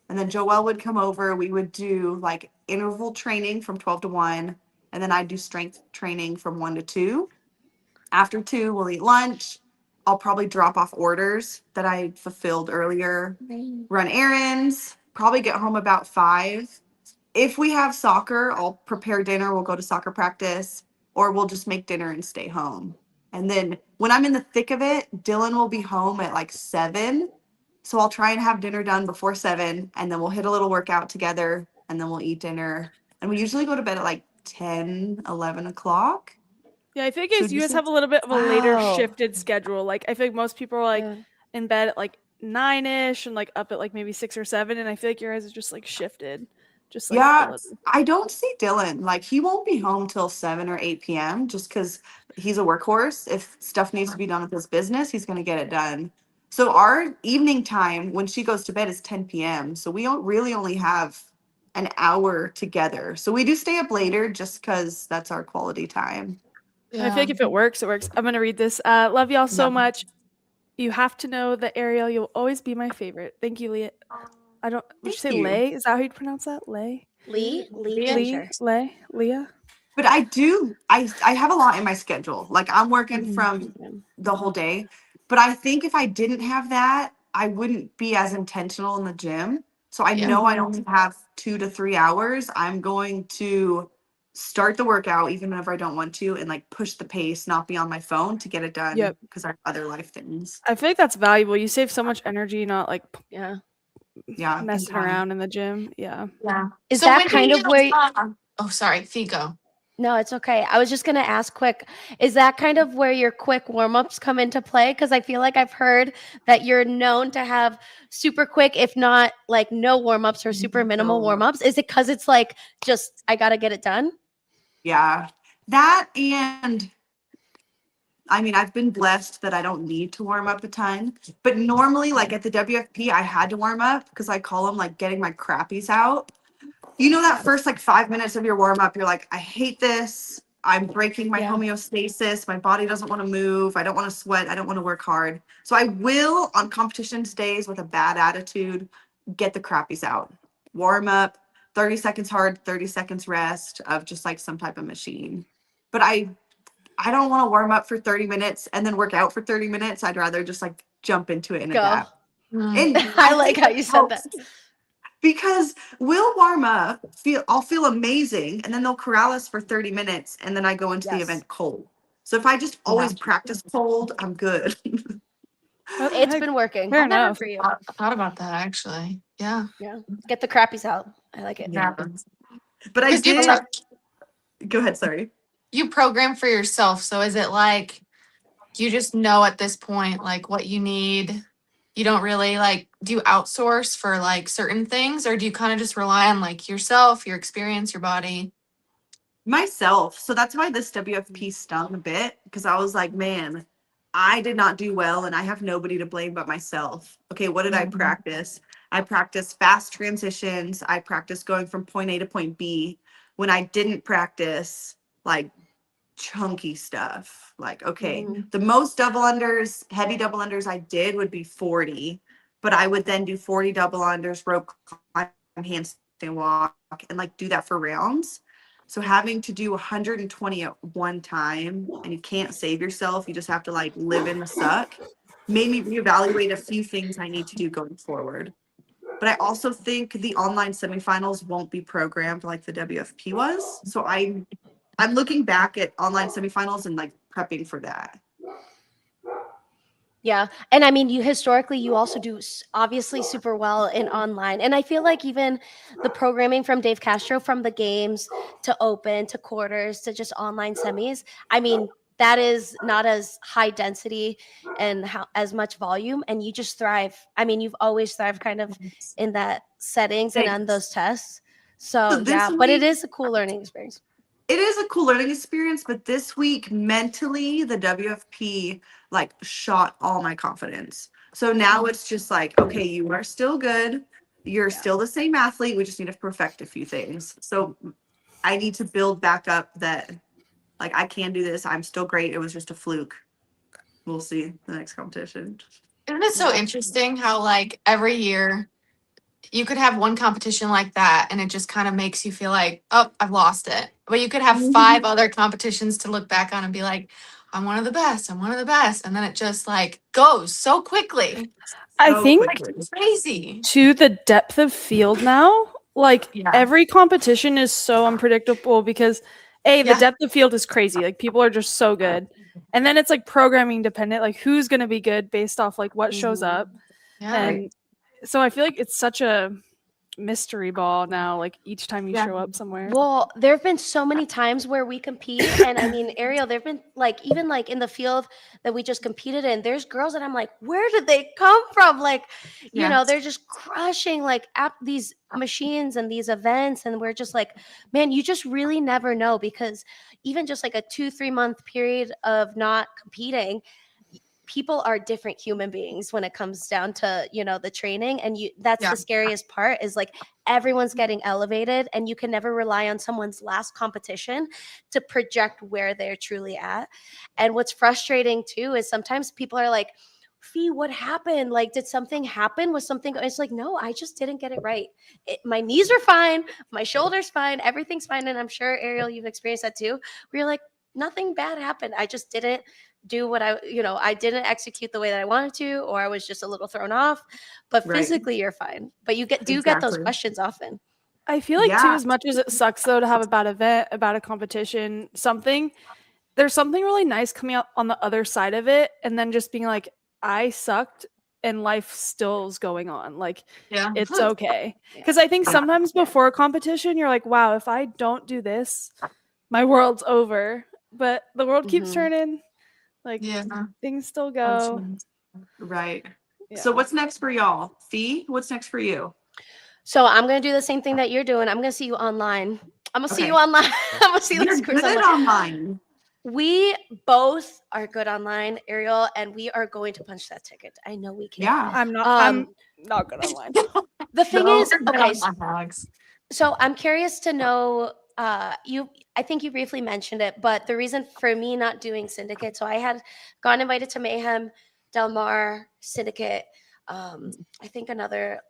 And then Joelle would come over. We would do like interval training from 12 to 1. And then I'd do strength training from 1 to 2. After 2, we'll eat lunch. I'll probably drop off orders that I fulfilled earlier, run errands, probably get home about 5. If we have soccer, I'll prepare dinner. We'll go to soccer practice, or we'll just make dinner and stay home. And then when I'm in the thick of it, Dylan will be home at like 7. So I'll try and have dinner done before 7, and then we'll hit a little workout together, and then we'll eat dinner. And we usually go to bed at like 10, 11 o'clock. Yeah, I think So you guys just- have a little bit of a later Wow. shifted schedule. Like I feel like most people are like Yeah. in bed at like 9ish and like up at like maybe 6 or 7, and I feel like your guys are just like shifted. Just like Yeah, a little. I don't see Dylan. Like he won't be home till 7 or 8 p.m. just because he's a workhorse. If stuff needs to be done with his business, he's going to get it done. So our evening time when she goes to bed is 10 p.m. So we don't really only have an hour together. So we do stay up later just because that's our quality time. And I feel like if it works, it works. I'm gonna read this. Love y'all so Yeah. much. You have to know that Ariel, you'll always be my favorite. Thank you, Leah. I don't. Would you Thank say you. Lay? Is that how you pronounce that? Lay? Lee Yeah. Lee? Lay? Leah? But I have a lot in my schedule. Like I'm working from the whole day. But I think if I didn't have that, I wouldn't be as intentional in the gym. So I Yeah. know I only have 2 to 3 hours. I'm going to start the workout even whenever I don't want to, and like push the pace, not be on my phone to get it done Yep. because I have other life things. I feel like that's valuable. You save so much energy not like Yeah. Yeah. and messing time. around in the gym. Yeah. Yeah. Is So that when do kind you of where oh, sorry, Figo. No, it's okay. I was just going to ask quick, is that kind of where your quick warm-ups come into play? Because I feel like I've heard that you're known to have super quick, if not like no warm-ups or super minimal No. warm-ups. Is it because it's like just I got to get it done? Yeah. That, and I mean, I've been blessed that I don't need to warm up a ton. But normally, like at the WFP, I had to warm up because I call them like getting my crappies out. You know, that first like 5 minutes of your warm up, you're like, I hate this. I'm breaking my Yeah. homeostasis. My body doesn't want to move. I don't want to sweat. I don't want to work hard. So I will, on competitions days with a bad attitude, get the crappies out. Warm up, 30 seconds hard, 30 seconds rest of just like some type of machine. But I don't want to warm up for 30 minutes and then work out for 30 minutes. I'd rather just like jump into it and Go. adapt. Mm. And I like think how it you said that. helps because we'll warm up, I'll feel amazing, and then they'll corral us for 30 minutes, and then I go into the Yes. event cold. So if I just always practice cold, I'm good. But, It's hey, been working. fair I've never enough. for you. Thought about that actually. Yeah. Yeah. Get the crappies out. I like it. Yeah. But I Because you, did. Go ahead. Sorry. you program for yourself. So is it like you just know at this point like what you need? You don't really like do you outsource for like certain things, or do you kind of just rely on like yourself, your experience, your body? Myself. So that's why this WFP stung a bit because I was like, man, I did not do well and I have nobody to blame but myself. Okay, what did I practice? I practiced fast transitions. I practiced going from point A to point B when I didn't practice like chunky stuff. Like, okay, Mhm. the most double unders, heavy double unders I did would be 40, but I would then do 40 double unders, rope climb, handstand walk, and like do that for rounds. So having to do 120 at one time and you can't save yourself, you just have to like live in the suck, made me reevaluate a few things I need to do going forward. But I also think the online semifinals won't be programmed like the WFP was. So I'm looking back at online semifinals and like prepping for that. Yeah. And I mean, you historically, you also do obviously super well in online. And I feel like even the programming from Dave Castro, from the games to open to quarters to just online semis, I mean, that is not as high density and as much volume. And you just thrive. I mean, you've always thrived kind of in that settings and on Thanks. those tests. So this yeah, but it week- is a cool learning experience. It is a cool learning experience, but this week mentally, the WFP like shot all my confidence. So now it's just like, okay, you are still good. You're still the same athlete. We just need to perfect a few things. So I need to build back up that like I can do this. I'm still great. It was just a fluke. We'll see the next competition. Isn't it so interesting how like every year you could have one competition like that and it just kind of makes you feel like, oh, I've lost it. But you could have 5 other competitions to look back on and be like, I'm one of the best. I'm one of the best. And then it just like goes so quickly. I So think quickly. It's crazy. to the depth of field now, like Yeah. every competition is so unpredictable because the Yeah. depth of field is crazy. Like people are just so good. And then it's like programming dependent, like who's going to be good based off like what shows up. Yeah. And so I feel like it's such a mystery ball now, like each time you Yeah. show up somewhere. Well, there have been so many times where we compete, and I mean, Arielle, there have been like even like in the field that we just competed in, there's girls that I'm like, where did they come from? Like, you Yeah. know, they're just crushing like these machines and these events, and we're just like, man, you just really never know because even just like a 2-3 month period of not competing, people are different human beings when it comes down to, you know, the training. And that's Yeah. the scariest part is like everyone's getting elevated and you can never rely on someone's last competition to project where they're truly at. And what's frustrating too is sometimes people are like, Fee, what happened? Like, did something happen? Was something? It's like, no, I just didn't get it right. My knees are fine. My shoulder's fine. Everything's fine. And I'm sure, Arielle, you've experienced that too. Where you're like, nothing bad happened. I just didn't do what I didn't execute the way that I wanted to, or I was just a little thrown off. But Right. physically, you're fine. But you get those Exactly. questions often. I feel like too, Yeah. as much as it sucks though to have a bad event, a bad competition, there's something really nice coming out on the other side of it, and then just being like, I sucked and life still is going on. Like, Yeah. it's okay. Because I think sometimes before a competition, you're like, wow, if I don't do this, my world's over. But the world keeps turning. Like, Yeah. things still go. Right. Yeah. So what's next for y'all? Fee, what's next for you? So I'm gonna do the same thing that you're doing. I'm gonna see you online. I'm gonna see Okay. you online. I'm gonna see You're those screws good online. We both are good online, Ariel, and we are going to punch that ticket. I know we can. Yeah. I'm Um, not good online. The thing No, is, okay, Alex. so I'm curious to know. I think you briefly mentioned it, but the reason for me not doing Syndicate, so I had gotten invited to Mayhem, Del Mar, Syndicate. I think another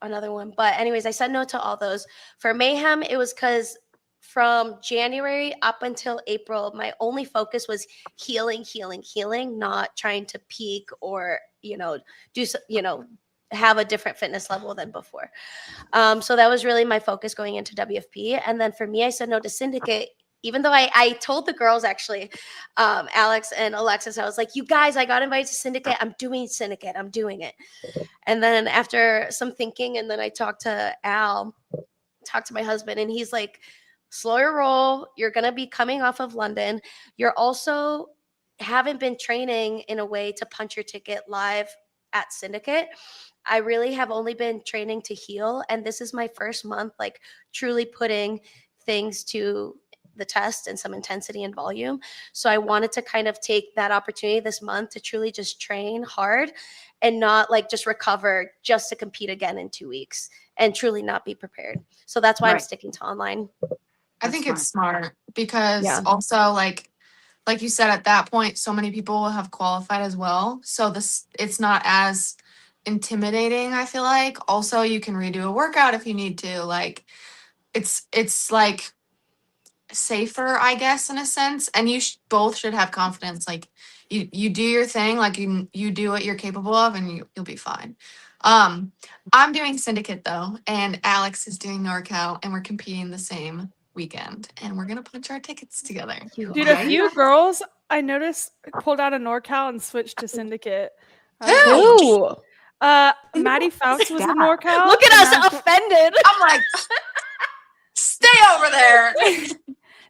one, but anyways, I said no to all those. For Mayhem, it was because from January up until April, my only focus was healing, not trying to peak or have a different fitness level than before. So that was really my focus going into WFP. And then for me, I said no to Syndicate, even though I told the girls actually, Alex and Alexis, I was like, you guys, I got invited to Syndicate. I'm doing Syndicate. I'm doing it. And then after some thinking, and then I talked to my husband, and he's like, slow your roll. You're going to be coming off of London. You're also haven't been training in a way to punch your ticket live at Syndicate. I really have only been training to heal. And this is my first month, like truly putting things to the test and some intensity and volume. So I wanted to kind of take that opportunity this month to truly just train hard and not like just recover just to compete again in 2 weeks and truly not be prepared. So that's why I'm sticking to online. I think it's smart because Yeah. also like you said, at that point, so many people will have qualified as well. So it's not as intimidating, I feel like. Also, you can redo a workout if you need to. Like it's like safer, I guess, in a sense. And you both should have confidence. Like you do your thing, like you do what you're capable of, and you'll be fine. I'm doing Syndicate though, and Alex is doing NorCal, and we're competing the same weekend, and we're gonna punch our tickets together. Dude, a few girls I noticed pulled out of NorCal and switched to Syndicate. Ooh. Maddie Fouts was in NorCal. Look at us offended. I'm like, stay over there.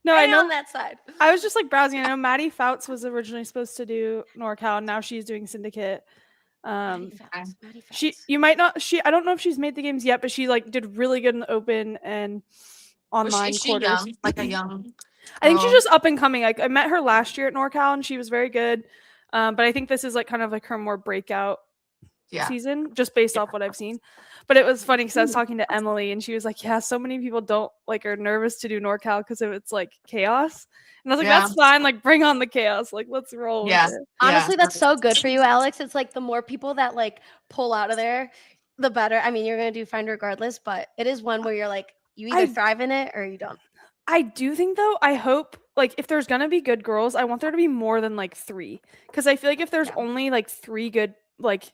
No, I know on that side. I was just like browsing. I know Maddie Fouts was originally supposed to do NorCal, and now she's doing Syndicate. Maddie Fouts. I don't know if she's made the games yet, but she like did really good in the open and online Was she quarters. young? Like a young I think she's girl? just up and coming. Like I met her last year at NorCal, and she was very good. But I think this is like kind of like her more breakout season, just based off what I've seen. But it was funny because I was talking to Emily, and she was like, "Yeah, so many people don't like are nervous to do NorCal because of it's like chaos." And I was like, "That's fine. Like, bring on the chaos. Like, let's roll." With it. Honestly, that's so good for you, Alex. It's like the more people that like pull out of there, the better. I mean, you're gonna do fine regardless, but it is one where you're like, you either thrive in it or you don't. I do think though, I hope like if there's gonna be good girls, I want there to be more than like 3. Because I feel like if there's only like 3 good, like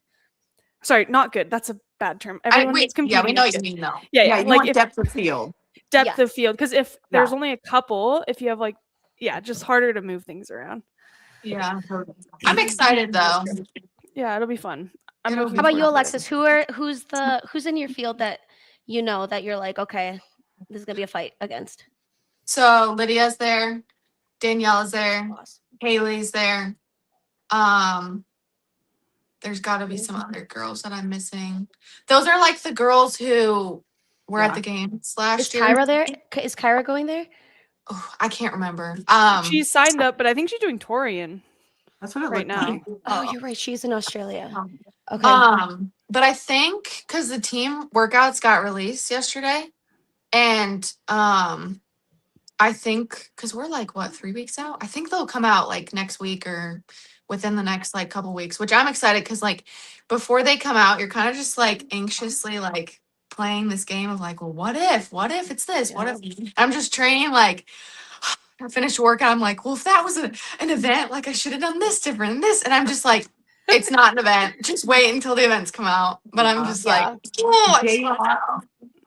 sorry, not good. That's a bad term. Everyone is competing. Yeah, we know what you mean though. Yeah, you like want depth of field. Depth of field. Because if there's only a couple, if you have like, just harder to move things around. Yeah. I'm excited though. Yeah, it'll be fun. How about you, Alexis? Who's in your field that you know that you're like, okay, this is gonna be a fight against? So Lydia's there, Danielle's there, Haley's there. There's got to be some other girls that I'm missing. Those are like the girls who were at the games last year. Is Kyra there? Is Kyra going there? Oh, I can't remember. She's signed up, but I think she's doing Torian. That's what it right now. like. Oh, you're right. She's in Australia. Okay. But I think because the team workouts got released yesterday, and I think because we're like 3 weeks out. I think they'll come out like next week or within the next like couple weeks, which I'm excited because like before they come out, you're kind of just like anxiously like playing this game of like, well, what if it's this? What if I'm just training like. I finished workout. I'm like, well, if that was an event, like I should have done this different and this. And I'm just like, it's not an event. Just wait until the events come out. But I'm just like, oh,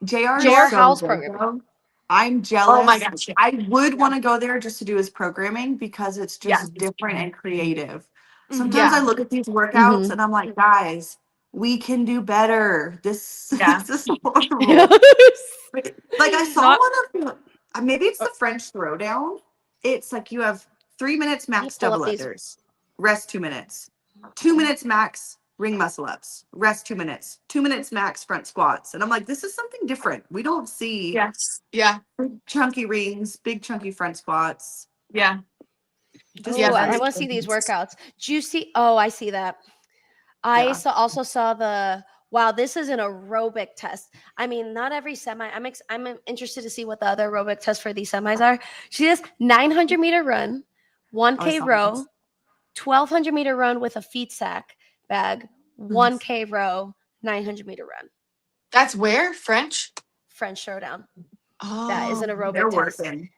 JR JR is so Howell's good, program. though. I'm Oh my jealous. gosh. I would want to go there just to do his programming because it's Yeah. just different and creative. Mhm. Sometimes Yeah. I look at these workouts Mhm. and I'm like, guys, we can do better. This, Yeah. this is horrible. Like I saw Not- one of maybe it's the French throwdown. It's like you have 3 minutes max pull up double these. unders, rest 2 minutes, 2 minutes max ring muscle ups, rest 2 minutes, 2 minutes max front squats, and I'm like, this is something different. We don't see Yes. Yeah. big chunky rings, big chunky front squats. Yeah. This Yeah, Oh, I that's- want to see these workouts. Juicy. Oh, I see that. I Yeah. also saw the wow. This is an aerobic test. I mean, not every semi. I'm interested to see what the other aerobic tests for these semis are. She does 900-meter run, Oh, I 1K saw row, this. 1200-meter run with a feet sack bag, 1K row, 900-meter run. That's where French. French Showdown. Oh, That is an aerobic They're test. working.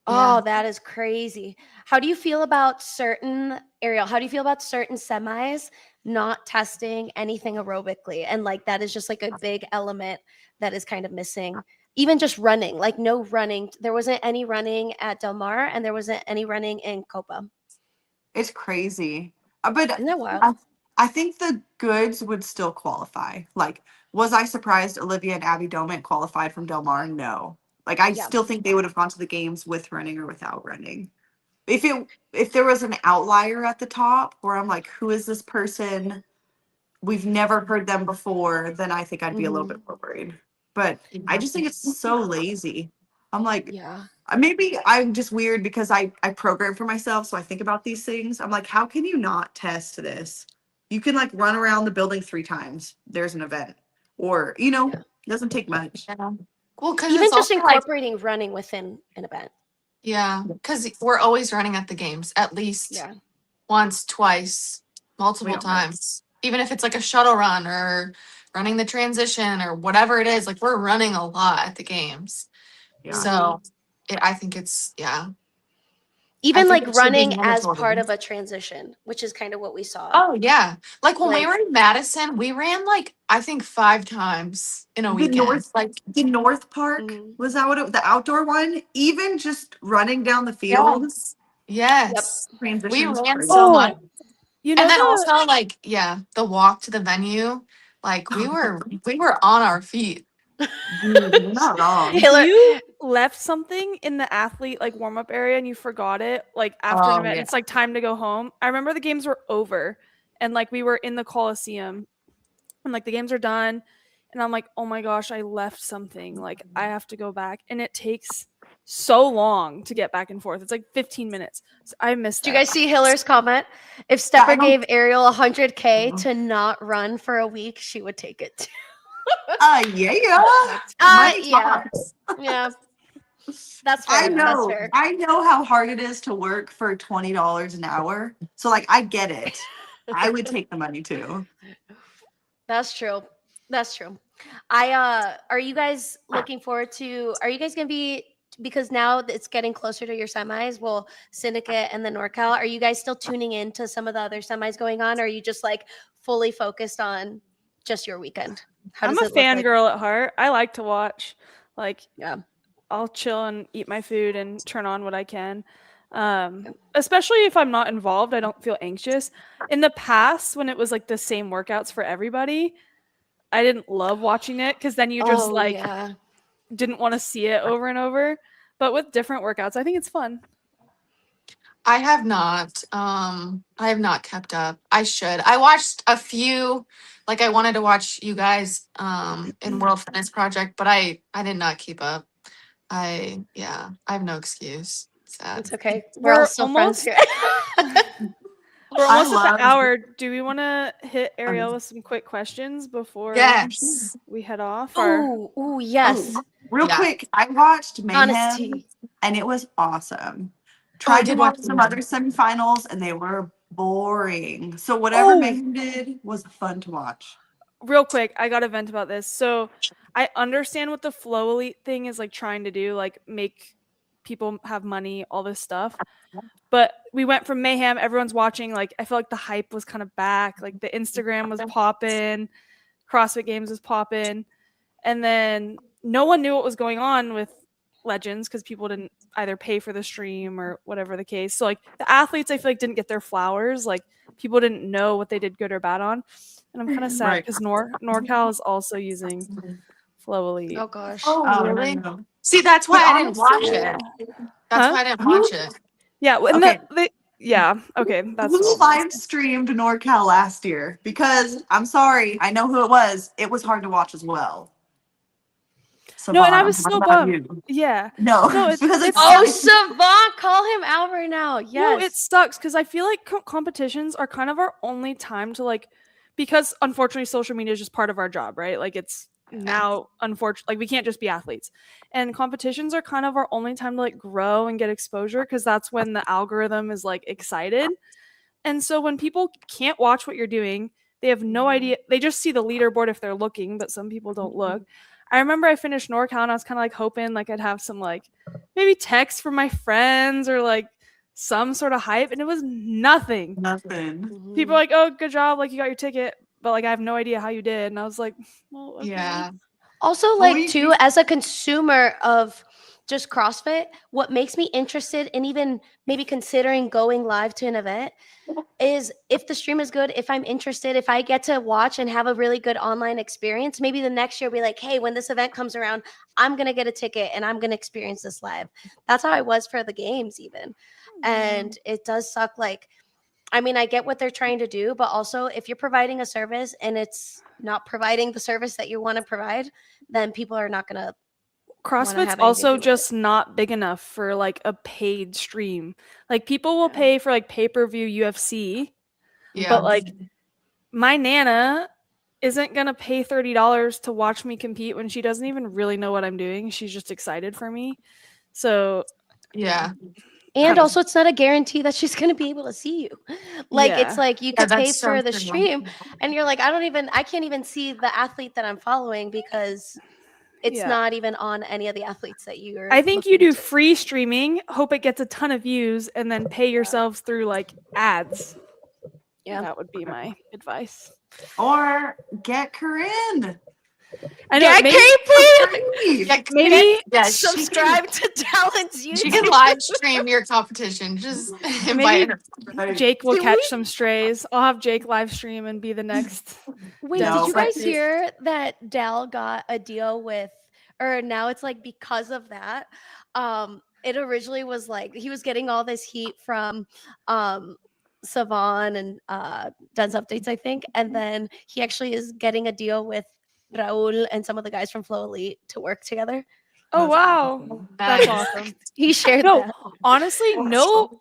Oh, Yeah. that is crazy. How do you feel about Arielle, how do you feel about certain semis not testing anything aerobically? And like that is just like a big element that is kind of missing. Even just running, like no running. There wasn't any running at Del Mar and there wasn't any running in Copa. It's crazy. But Isn't that wild? I think the goods would still qualify. Like, was I surprised Olivia and Abby Domint qualified from Del Mar? No. Like, I Yeah. still think they would have gone to the games with running or without running. If there was an outlier at the top where I'm like, who is this person? We've never heard them before, then I think I'd be a little bit more worried. But I just think it's so lazy. I'm like, Yeah. maybe I'm just weird because I program for myself, so I think about these things. I'm like, how can you not test this? You can like run around the building 3 times. There's an event, or Yeah. it doesn't take much. Yeah. Well, because Even it's just also like, incorporating running within an event. yeah, because we're always running at the games at least Yeah. once, twice, multiple don't miss. times. Even if it's like a shuttle run or running the transition or whatever it is, like we're running a lot at the games. Yeah. So I think it's, yeah. Even think like it should be running as mandatory. part of a transition, which is kind of what we saw. Oh, yeah. Like when we Like- were in Madison, we ran like, I think 5 times in a The weekend. North, Like, the North Park, Mhm. was that the outdoor one? Even just running down the field. yes. We Transitions ran crazy. so Oh, much. You know And then the also like, yeah, the walk to the venue, like we were on our feet. Dude, you're not wrong. if Hillary- you left something in the athlete like warm up area and you forgot it like after an Oh, event, yeah. it's like time to go home. I remember the games were over and like we were in the Coliseum and like the games are done and I'm like, oh my gosh, I left something. Like I have to go back and it takes so long to get back and forth. It's like 15 minutes. So I missed that. Do you guys see Hiller's comment? If Stepper I don't- gave Arielle 100K to not run for a week, she would take it. Yeah. Money Yeah. talks. Yeah. That's fair. I That's know. fair. I know how hard it is to work for $20 an hour. So like I get it. I would take the money too. That's true. That's true. Are you guys looking forward to, are you guys going to be, because now it's getting closer to your semis, well, Syndicate and the NorCal, are you guys still tuning in to some of the other semis going on? Or are you just like fully focused on just your weekend? How I'm does a it look like? fangirl at heart. I like to watch. Like, Yeah. I'll chill and eat my food and turn on what I can. Especially if I'm not involved, I don't feel anxious. In the past, when it was like the same workouts for everybody, I didn't love watching it because then you just like yeah. didn't want to see it over and over. But with different workouts, I think it's fun. I have not kept up. I should. I watched a few, like I wanted to watch you guys in World Fitness Project, but I did not keep up. I have no excuse. Sad. It's okay. We're all We're still friends almost- here. We're I almost at love- the hour. Do we want to hit Arielle with some quick questions before Yes. we head off? Or Ooh, yes. Oh, real Yeah. quick, I watched Mayhem Honesty. and it was awesome. I Tried to did watch watch some Mayhem. other semifinals and they were boring. So whatever Oh. Mayhem did was fun to watch. real quick, I got to vent about this. So I understand what the Flow Elite thing is like trying to do, like make people have money, all this stuff. But we went from Mayhem, everyone's watching, like I feel like the hype was kind of back, like the Instagram was popping, CrossFit Games was popping. And then no one knew what was going on with Legends because people didn't either pay for the stream or whatever the case. So like the athletes, I feel like didn't get their flowers. Like people didn't know what they did good or bad on. And I'm kind of sad because NorCal is also using Flow Elite. Oh gosh. Oh, really? No. See, that's why But I didn't watch Yeah. it. That's why I didn't watch it. Yeah. And Okay. okay. That's Who all. live streamed NorCal last year? Because I'm sorry, I know who it was. It was hard to watch as well. No, and I Savon, was I'm so talking about bummed. you. Yeah. No, No, it's because it's Oh, Savant, call him out right now. Yes. No, it sucks because I feel like competitions are kind of our only time to like, because unfortunately social media is just part of our job, right? Like it's now unfortunately like we can't just be athletes, and competitions are kind of our only time to like grow and get exposure because that's when the algorithm is like excited. And so when people can't watch what you're doing, they have no idea. They just see the leaderboard if they're looking, but some people don't look. I remember I finished NorCal and I was kind of like hoping like I'd have some like maybe texts from my friends or like some sort of hype, and it was nothing. nothing. People are like, "Oh, good job! Like you got your ticket," but like I have no idea how you did. And I was like, "Well, okay." Yeah. Also, like too, as a consumer of just CrossFit, what makes me interested in even maybe considering going live to an event is if the stream is good, if I'm interested, if I get to watch and have a really good online experience, maybe the next year be like, hey, when this event comes around, I'm going to get a ticket and I'm going to experience this live. That's how I was for the games even. And it does suck. Like, I mean, I get what they're trying to do, but also if you're providing a service and it's not providing the service that you want to provide, then people are not going to. CrossFit's also just not big enough for like a paid stream. Like people will pay for like pay-per-view UFC, but like my Nana isn't gonna pay $30 to watch me compete when she doesn't even really know what I'm doing. She's just excited for me. So yeah. And also, it's not a guarantee that she's going to be able to see you. Like, it's like you could pay for the stream, and you're like, I can't even see the athlete that I'm following because it's not even on any of the athletes that you're. I think you do free streaming, hope it gets a ton of views, and then pay yourselves through like ads. Yeah, that would be my advice. Or get Corinne. I know, maybe subscribe to Talent's YouTube. She can live stream your competition. Just invite her. Jake will catch some strays. I'll have Jake live stream and be the next. Wait, did you guys hear that Dal got a deal with, or now it's like because of that? It originally was like he was getting all this heat from Savon and Dance Updates, I think, and then he actually is getting a deal with Raul and some of the guys from Flow Elite to work together. Oh wow, that's awesome. He shared no, that. Honestly, no.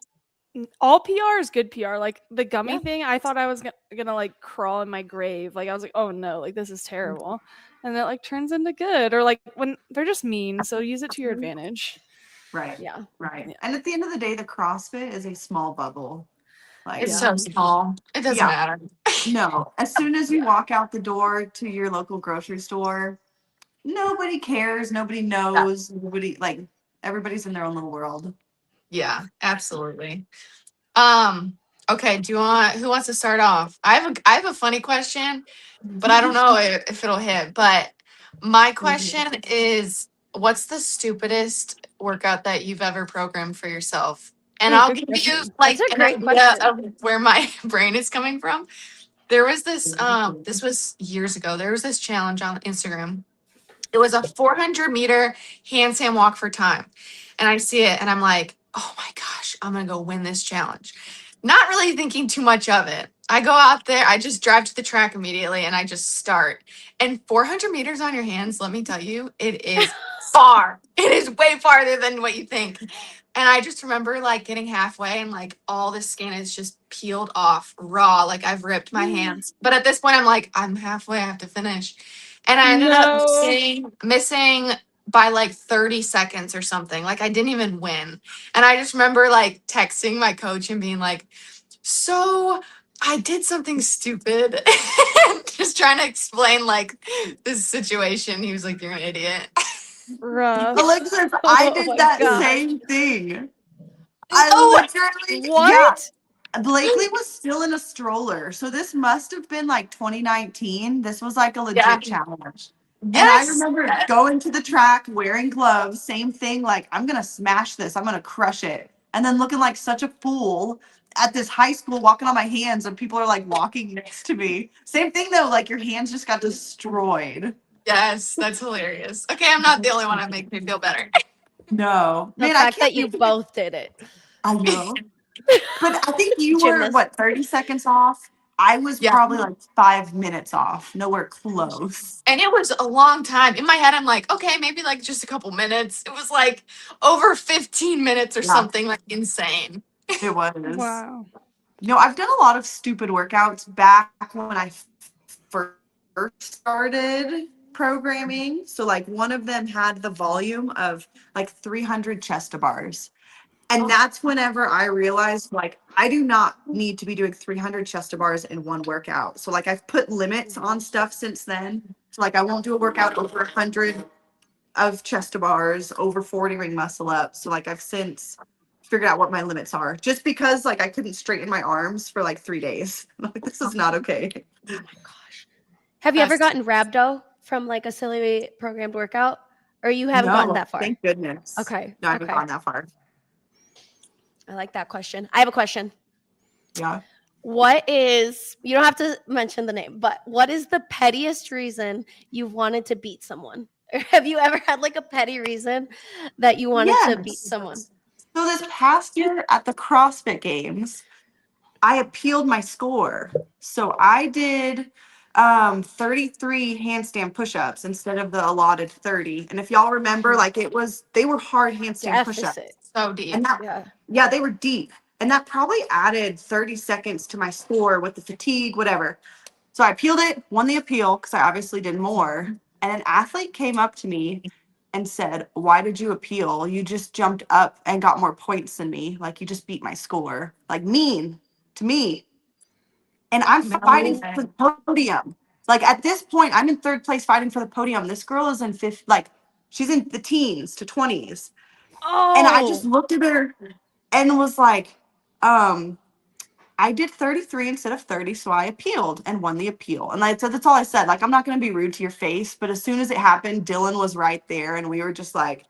All PR is good PR. Like the gummy thing, I thought I was gonna like crawl in my grave. Like I was like, oh no, like this is terrible, and it like turns into good. Or like when they're just mean, so use it to your advantage. Right. Yeah. Right. Yeah. And at the end of the day, the CrossFit is a small bubble. Like it's so small. It doesn't matter. No. As soon as you walk out the door to your local grocery store, nobody cares. Nobody knows. Nobody like everybody's in their own little world. Yeah, absolutely. Okay, who wants to start off? I have a funny question, but I don't know if it'll hit. But my question is, what's the stupidest workout that you've ever programmed for yourself? And I'll give you like an idea of where my brain is coming from. There was this this was years ago. There was this challenge on Instagram. It was a 400-meter handstand walk for time. And I see it and I'm like, oh my gosh, I'm going to go win this challenge. Not really thinking too much of it. I go out there, I just drive to the track immediately and I just start. And 400 meters on your hands, let me tell you, it is far. It is way farther than what you think. And I just remember like getting halfway and like all the skin is just peeled off raw. Like I've ripped my hands. But at this point, I'm like, I'm halfway, I have to finish. And I ended up missing by like 30 seconds or something. Like I didn't even win. And I just remember like texting my coach and being like, so I did something stupid. Just trying to explain like this situation. He was like, you're an idiot. Rough. Alexis, I did that same thing. What? Yeah. Blakely was still in a stroller. So this must have been like 2019. This was like a legit challenge. And I Yes. remember going to the track, wearing gloves, same thing, like, I'm going to smash this. I'm going to crush it. And then looking like such a fool at this high school, walking on my hands, and people are like walking next to me. Same thing though, like your hands just got destroyed. Yes, that's hilarious. Okay, I'm not the only one that makes me feel better. No. The Man, I fact that can't you make it. both did it. I know. But I think you were, Gymnast. what, 30 seconds off? I was Yeah. probably like 5 minutes off. Nowhere close. And it was a long time. In my head, I'm like, okay, maybe like just a couple minutes. It was like over 15 minutes or Yeah. something, like insane. It was. Wow. No, I've done a lot of stupid workouts back when I first started programming. So, like, one of them had the volume of like 300 chest to bars. And that's whenever I realized, like, I do not need to be doing 300 chest to bars in one workout. So, like, I've put limits on stuff since then. So, like, I won't do a workout over 100 of chest to bars, over 40 ring muscle ups. So, like, I've since figured out what my limits are just because, like, I couldn't straighten my arms for like 3 days. Like, this is not okay. Oh my gosh. Have you ever That's- gotten rhabdo from like a silly programmed workout? Or you haven't gotten that far? Thank goodness. Okay. No, I haven't Okay. gone that far. I like that question. I have a question. Yeah. What is, you don't have to mention the name, but what is the pettiest reason you've wanted to beat someone? Or have you ever had like a petty reason that you wanted to beat Yes. someone? So this past year at the CrossFit Games, I appealed my score. So I did 33 handstand push-ups instead of the allotted 30. And if y'all remember, like, they were hard handstand push-ups. Deficit. So deep. And that, Yeah. yeah, they were deep. And that probably added 30 seconds to my score with the fatigue, whatever. So I appealed it, won the appeal because I obviously did more. And an athlete came up to me and said, "Why did you appeal? You just jumped up and got more points than me. Like, you just beat my score." Like, mean to me. And I'm fighting for the podium. Like, at this point, I'm in third place fighting for the podium. This girl is in fifth, like, she's in the teens to 20s. Oh. And I just looked at her and was like, I did 33 instead of 30, so I appealed and won the appeal. And I said, that's all I said. Like, I'm not going to be rude to your face. But as soon as it happened, Dylan was right there. And we were just like,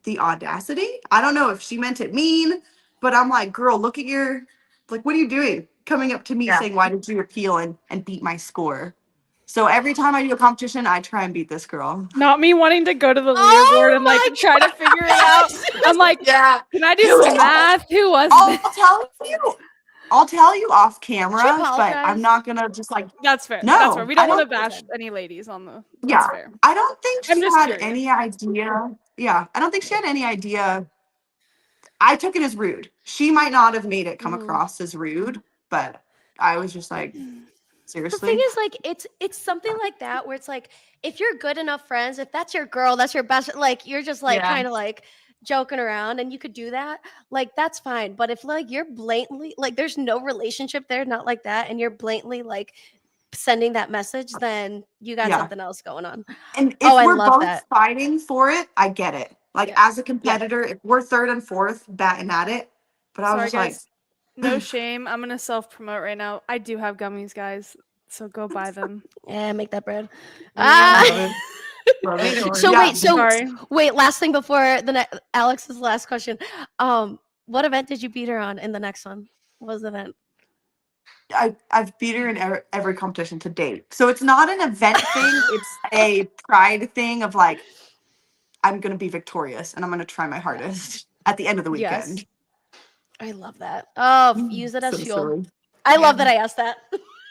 the audacity? I don't know if she meant it mean, but I'm like, girl, look at your, like, what are you doing? Coming up to me saying, why did you appeal and beat my score? So every time I do a competition, I try and beat this girl. Not me wanting to go to the Oh leaderboard and like my try to figure it out. I'm like, Yeah. can I do some math? Who was this? I'll tell you off camera, but apologize? I'm not gonna just like. That's fair. No, That's fair. We I don't want to don't- bash any ladies on the. Yeah, That's fair. I don't think I'm she just had curious. any idea. Yeah, I don't think she had any idea. I took it as rude. She might not have made it come Mhm. across as rude, but I was just like, The seriously. thing is, like, it's something like that where it's like, if you're good enough friends, if that's your girl, that's your best, like, you're just like Yeah. kind of like joking around and you could do that, like, that's fine. But if like you're blatantly like there's no relationship there, not like that, and you're blatantly like sending that message, then you got Yeah. something else going on. And if Oh, I we're love both that. fighting for it, I get it. Like, Yeah. as a competitor, if we're third and fourth batting at it, but I was Sorry, just like, guys. No shame. I'm gonna self promote right now. I do have gummies, guys. So go buy them. Yeah, make that bread. love Ah. it, love it. So Yeah. wait, so Sorry. wait, last thing before the Alex's last question. What event did you beat her on in the next one? What was the event? I've beat her in every competition to date. So it's not an event thing. It's a pride thing of like, I'm going to be victorious and I'm going to try my hardest at the end of the Yes. weekend. I love that. Oh, use it as So fuel. silly. I love that I asked that.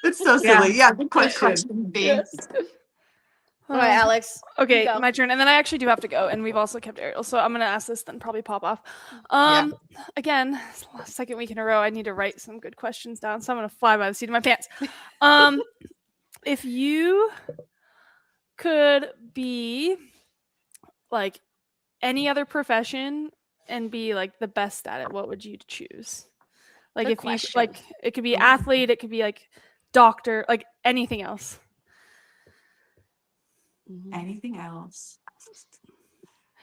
It's so Yeah. silly. Yeah, good Good question. question, B. Yes. All right, Alex. you Okay, go. my turn. And then I actually do have to go, and we've also kept Ariel. So I'm gonna ask this, then probably pop off. Again, it's the second week in a row. I need to write some good questions down, so I'm gonna fly by the seat of my pants. If you could be like any other profession and be like the best at it, what would you choose? Like Good if question. you like, it could be athlete, it could be like doctor, like anything else. Anything else?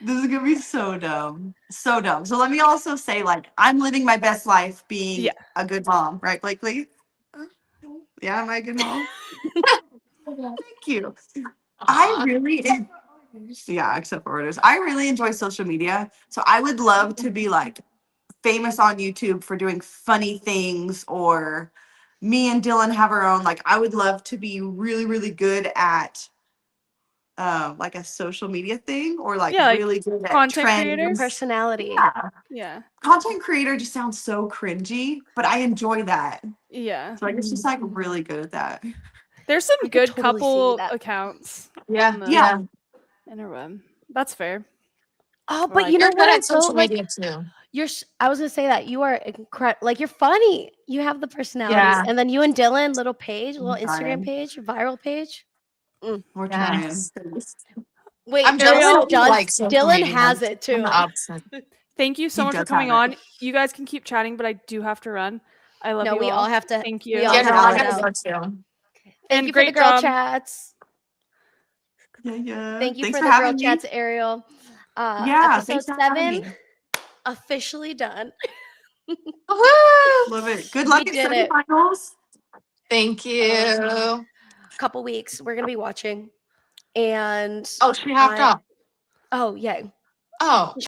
This is gonna be so dumb. So dumb. So let me also say, like, I'm living my best life being Yeah. a good mom, right, Blakely? Yeah, am I a good mom? Thank you. I really, yeah, except for orders. I really enjoy social media. So I would love to be like famous on YouTube for doing funny things, or me and Dylan have our own. Like, I would love to be really, really good at like a social media thing, or like Yeah, like really good at content trends. creator? Personality. Yeah. Yeah. Content creator just sounds so cringy, but I enjoy that. Yeah. So I guess just like really good at that. There's some I could good totally see couple that. accounts Yeah. on the Yeah. interweb. That's fair. Oh, Or but like- you know You're good what? at social Though, like, media too. I was gonna say that you are incredible. Like, you're funny. You have the personality. Yeah. And then you and Dylan, little page, little I'm Instagram trying. page, viral page. We're Yes. trying. Wait, I'm jealous Dylan that you does. like social Dylan media. has it I'm too. the opposite. Thank you so He much for does coming have it. on. You guys can keep chatting, but I do have to run. I love No, you we all have to. Thank we you. all Yeah, have no, to I head gotta out. go too. Thank And you for the great girl job. chats. Yeah. Thank you Thanks for the girl having me. chats, Ariel. Yeah, Episode thanks for having 7 me. officially done. Woohoo! Love it. Good We luck at did it. semifinals. Thank you. Couple weeks. We're gonna be watching. And Oh, she hopped I- off. oh, yay. Oh.